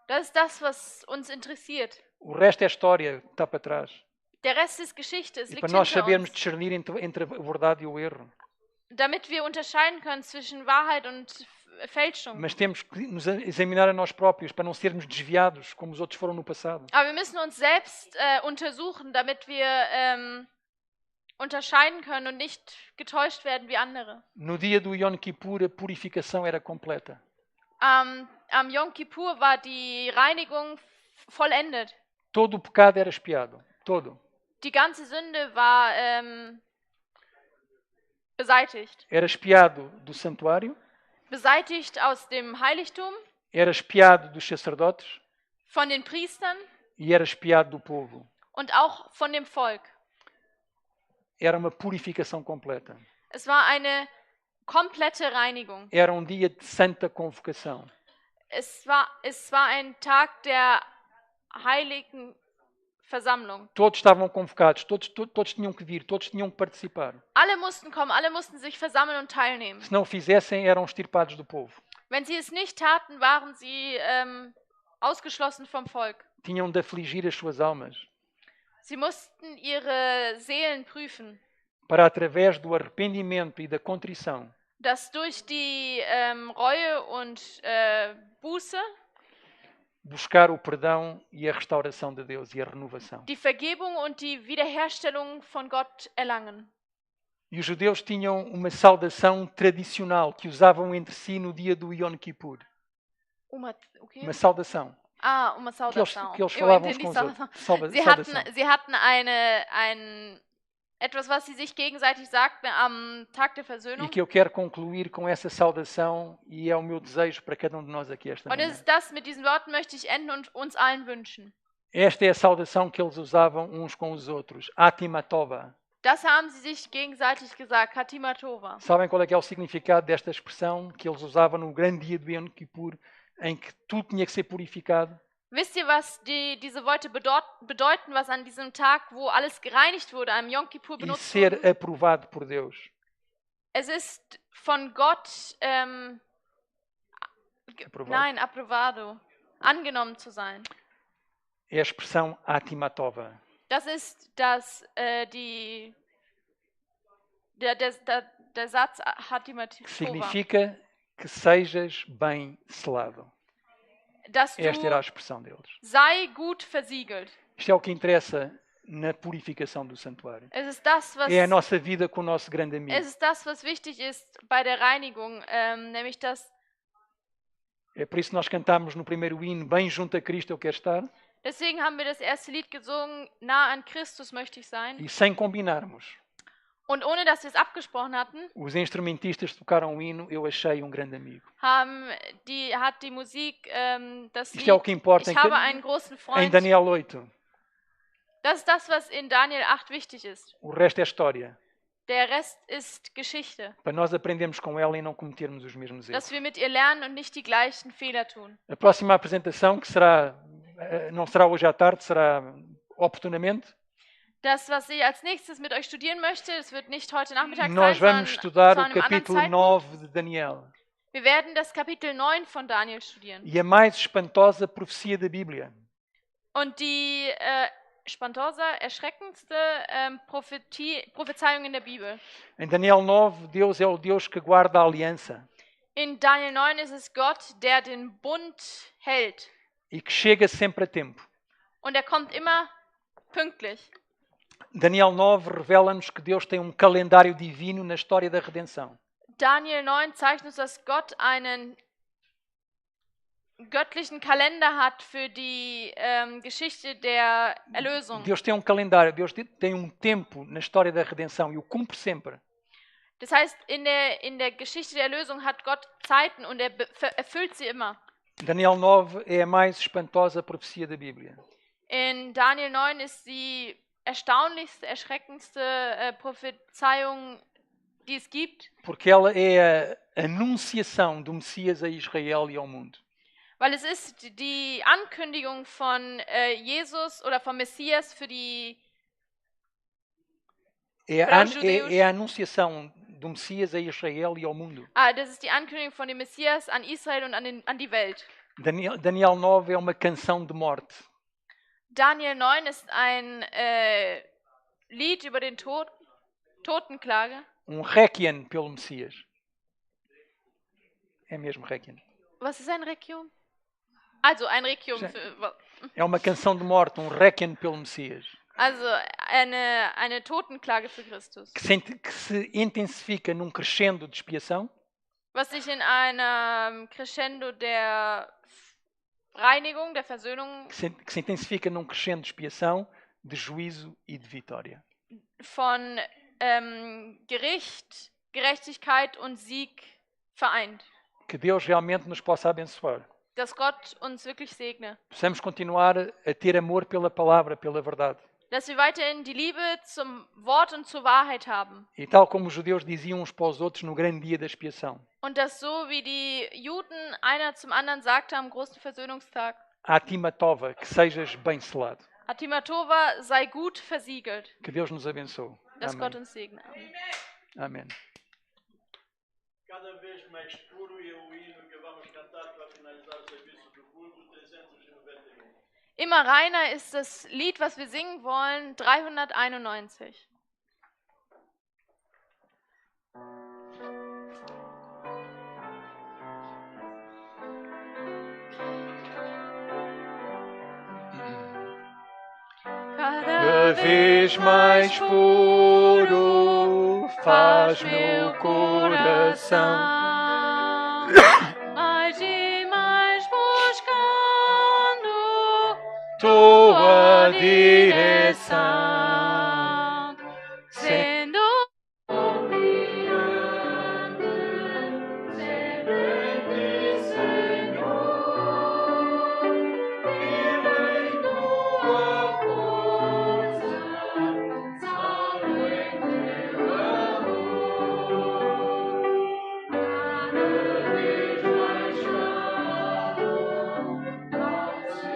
Das ist das, was uns interessiert. O resto é história, está para trás. Der Rest ist Geschichte, es E liegt para nós hinter sabermos uns. discernir entre a verdade e o erro. Damit wir unterscheiden können zwischen Wahrheit und Fälschung. Mas temos que nos examinar a nós próprios para não sermos desviados como os outros foram no passado. Aber wir müssen uns selbst untersuchen, damit wir unterscheiden können und nicht getäuscht werden wie andere. No dia do Yom Kippur, a purificação era completa. Am Yom Kippur war die Reinigung vollendet. Todo o pecado era expiado. Todo. Die ganze Sünde war beseitigt. Era expiado do santuário, Beseitigt aus dem Heiligtum, era expiado dos sacerdotes von den Priestern e era expiado do povo. und auch von dem Volk. Era uma purificação completa. Es war eine komplette Reinigung. Era um dia de santa convocação. Es war ein Tag der heiligen Versammlung. Todos estavam convocados, todos tinham que vir, todos tinham que participar. Alle mussten kommen, alle mussten sich versammeln und teilnehmen. Se não o fizessem, eram extirpados do povo. Wenn sie es nicht taten, waren sie ausgeschlossen vom Volk. Tinham de afligir as suas almas Sie mussten ihre Seelen prüfen, para, através do arrependimento e da contrição, dass durch die Reue und Buße buscar o perdão e a restauração de Deus e a renovação. die Vergebung und die Wiederherstellung von Gott erlangen. E os judeus tinham uma saudação tradicional que usavam entre si no dia do Yom Kippur. Okay. Uma saudação. Uma Saudação. Que eles falavam uns com os outros. Sie hatten etwas, was sie sich gegenseitig sagten am Tag der Versöhnung. E que eu quero concluir com essa saudação e é o meu desejo para cada um de nós aqui esta Und manhã. es ist das, mit diesen Worten möchte ich enden und uns allen wünschen. Esta é a saudação que eles usavam uns com os outros. Atimatova. Das haben sie sich gegenseitig gesagt, Hatima Tova. Sabem qual é que é o significado desta expressão que eles usavam no grande dia do Yom Kippur, em que tudo tinha que ser purificado? Wisst ihr, was diese Worte bedeuten, was an diesem Tag, wo alles gereinigt wurde, am Yom Kippur E benutzt ser wurde? aprovado por Deus. Es ist von Gott, Aprovado. approvado, angenommen zu sein. É a expressão Atimatova. Das ist der Satz Hatima Que Tova. significa que sejas bem selado. Dass Esta era a du expressão deles. sei gut versiegelt. Isto é o que interessa na purificação do santuário. Es ist das, É a nossa vida com o nosso grande amigo. was wichtig ist bei der Reinigung, nämlich dass É por isso que nós cantamos no primeiro hino, bem junto a Cristo eu quero estar, deswegen haben wir das erste Lied gesungen, nah an Christus möchte ich sein. e sem combinarmos. Und ohne dass wir es abgesprochen hatten, os instrumentistas tocaram um hino, eu achei um grande amigo. hat die Musik das Isto é o Lied que importa Ich habe einen großen em Freund. Daniel 8. Das ist das, was in Daniel 8 wichtig ist. O resto é história. Der Rest ist Geschichte. Para nós aprendermos com ela e não cometermos os mesmos erros. Dass wir mit ihr lernen und nicht die gleichen Fehler tun. A próxima apresentação, que será, não será hoje à tarde, será oportunamente. Das, was ich als nächstes mit euch studieren möchte, das wird nicht heute Nachmittag Nós sein, vamos sondern estudar zu o einem anderen capítulo Zeitpunkt. 9 de Daniel. Wir werden das Kapitel 9 von Daniel studieren. E a mais espantosa profecia da Bíblia. Und die erschreckendste Prophezeiung in der Bibel. Em Daniel 9, Deus é o Deus que guarda a aliança. In Daniel 9 ist es Gott, der den Bund hält. E que chega sempre a tempo. Und er kommt immer pünktlich. Daniel 9 revela-nos que Deus tem um calendário divino na história da redenção. Daniel 9 zeigt uns, dass Gott einen göttlichen Kalender hat für die Geschichte der Erlösung. Deus tem um calendário, Deus tem um tempo na história da redenção e o cumpre sempre. Das heißt, in der Geschichte der Erlösung hat Gott Zeiten und er erfüllt sie immer. Daniel 9 é a mais espantosa profecia da Bíblia. In Daniel 9 ist die erstaunlichste, erschreckendste Prophezeiung, die es gibt. Porque ela é a anunciação do Messias a Israel e ao mundo. Weil es ist die Ankündigung von Jesus oder vom Messias für die É a anunciação do Messias a Israel e ao mundo. Das ist die Ankündigung von dem Messias an Israel und an die Welt. Daniel 9 é uma canção de morte. Daniel 9 ist ein Lied über den Tod, Totenklage. Requiem pelo Messias. É mesmo Requiem. Was ist ein Requiem? Also ein Requiem. É uma canção de morte, Requiem pelo Messias. Also eine Totenklage für Christus. Que se intensifica num crescendo de expiação. Was sich in einem Crescendo der Reinigung, der Versöhnung. Que se intensifica num crescendo de expiação, de juízo e de vitória. Von Gericht, Gerechtigkeit und Sieg vereint. Que Deus realmente nos possa abençoar. Dass Gott uns wirklich segne. Possamos continuar a ter amor pela palavra, pela verdade. Dass wir weiterhin die Liebe zum Wort und zur Wahrheit haben. E tal como os judeus diziam uns para os outros no grande dia da expiação. Und dass so wie die Juden einer zum anderen sagte am großen Versöhnungstag. Atimatova, que sejas bem selado. Atimatova, sei gut versiegelt. Que Deus nos abençoe. Dass Gott uns segne. Amém. Cada vez mais puro e o hino que vamos cantar para finalizar o serviço do culto 391. Immer reiner ist das Lied, was wir singen wollen, 391. Cada vez mais puro faz meu coração. Tua direção, sendo confiante sempre em ti, Senhor, e em tua força, salvo em teu amor, cada vez mais claro, nossa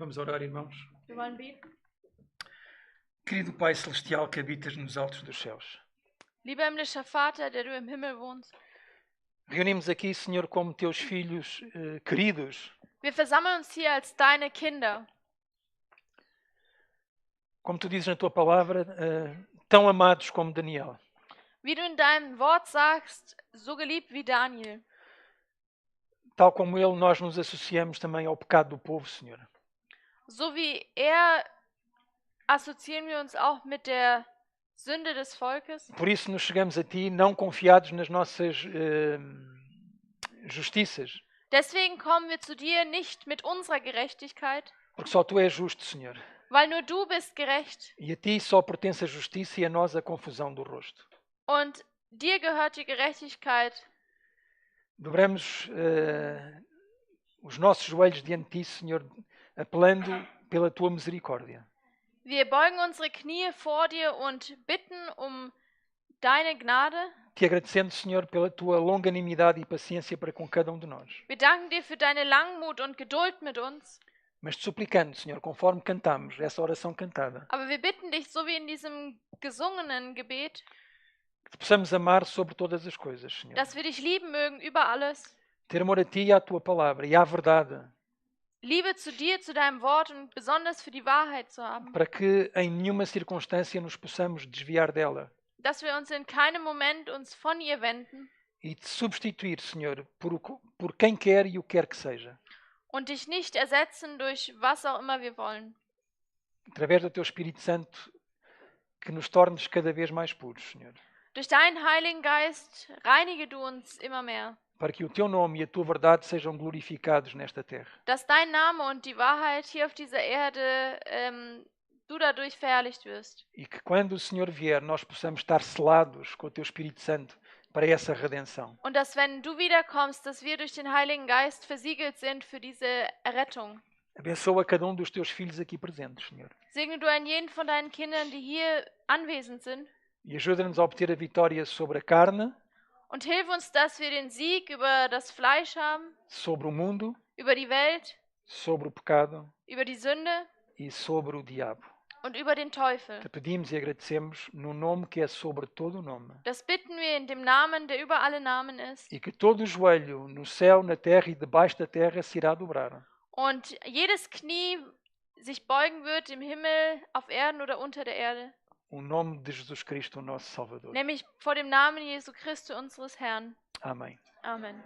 Vamos orar, irmãos. Wir wollen beten. Querido Pai Celestial que habitas nos altos dos céus, Lieber himmlischer Vater, der du im Himmel wohnst, reunimos aqui, Senhor, como teus filhos queridos, wir versammeln uns hier als deine Kinder. como tu dizes na tua palavra, tão amados como Daniel. Wie du in deinem Wort sagst, so geliebt wie Daniel. Tal como ele, nós nos associamos também ao pecado do povo, Senhor. So wie assoziieren wir uns auch mit der Sünde des Volkes. Por isso nos chegamos a ti não confiados nas nossas justiças, Deswegen kommen wir zu dir nicht mit unserer Gerechtigkeit, porque só tu és justo, Senhor. weil nur du bist gerecht E a ti só pertence a justiça e a nós a confusão do rosto. und dir gehört die Gerechtigkeit. Dobramos os nossos joelhos diante de ti, Senhor, apelando pela tua misericórdia. Wir beugen unsere Knie vor dir und bitten deine Gnade. Te agradecendo, Senhor, pela tua longanimidade e paciência para com cada um de nós. Wir danken dir für deine Langmut und Geduld mit uns. Mas te suplicando, Senhor, conforme cantamos essa oração cantada, Aber wir bitten dich, so wie in diesem gesungenen Gebet, que te possamos amar sobre todas as coisas, Senhor. dass wir dich lieben mögen über alles. Ter amor a ti e à tua palavra e à verdade, Liebe zu dir, zu deinem Wort und besonders für die Wahrheit zu haben. para que em nenhuma circunstância nos possamos desviar dela Dass wir uns in keinem Moment uns von ihr wenden e te substituir, Senhor, por quem quer e o quer que seja. und dich nicht ersetzen durch was auch immer wir wollen. Através do teu Espírito Santo, que nos tornes cada vez mais puros, Senhor. Durch deinen Heiligen Geist reinige du uns immer mehr. Para que o teu nome e a tua verdade sejam glorificados nesta terra. Dass dein Name und die Wahrheit hier auf dieser Erde, du dadurch verherrlicht wirst. E que quando o Senhor vier, nós possamos estar selados com o teu Espírito Santo para essa redenção. Und dass, wenn du wiederkommst, dass wir durch den Heiligen Geist versiegelt sind für diese Errettung. Abençoa cada um dos teus filhos aqui presentes, Senhor. Segne du einen jeden von deinen Kindern, die hier anwesend sind. E ajuda-nos a obter a vitória sobre a carne, Und hilf uns, dass wir den Sieg über das Fleisch haben, sobre o mundo, über die Welt, sobre o pecado über die Sünde e sobre o diabo. und über den Teufel. Te pedimos e agradecemos no nome que é sobre todo o nome. Das bitten wir in dem Namen, der über alle Namen ist. E que todo o joelho no céu, na terra e debaixo da terra se irá dobrar. Und jedes Knie sich beugen wird im Himmel, auf Erden oder unter der Erde. O nome de Jesus Cristo, o nosso Salvador. Nämlich vor dem Namen Jesu Christi, unseres Herrn. Amém. Amen.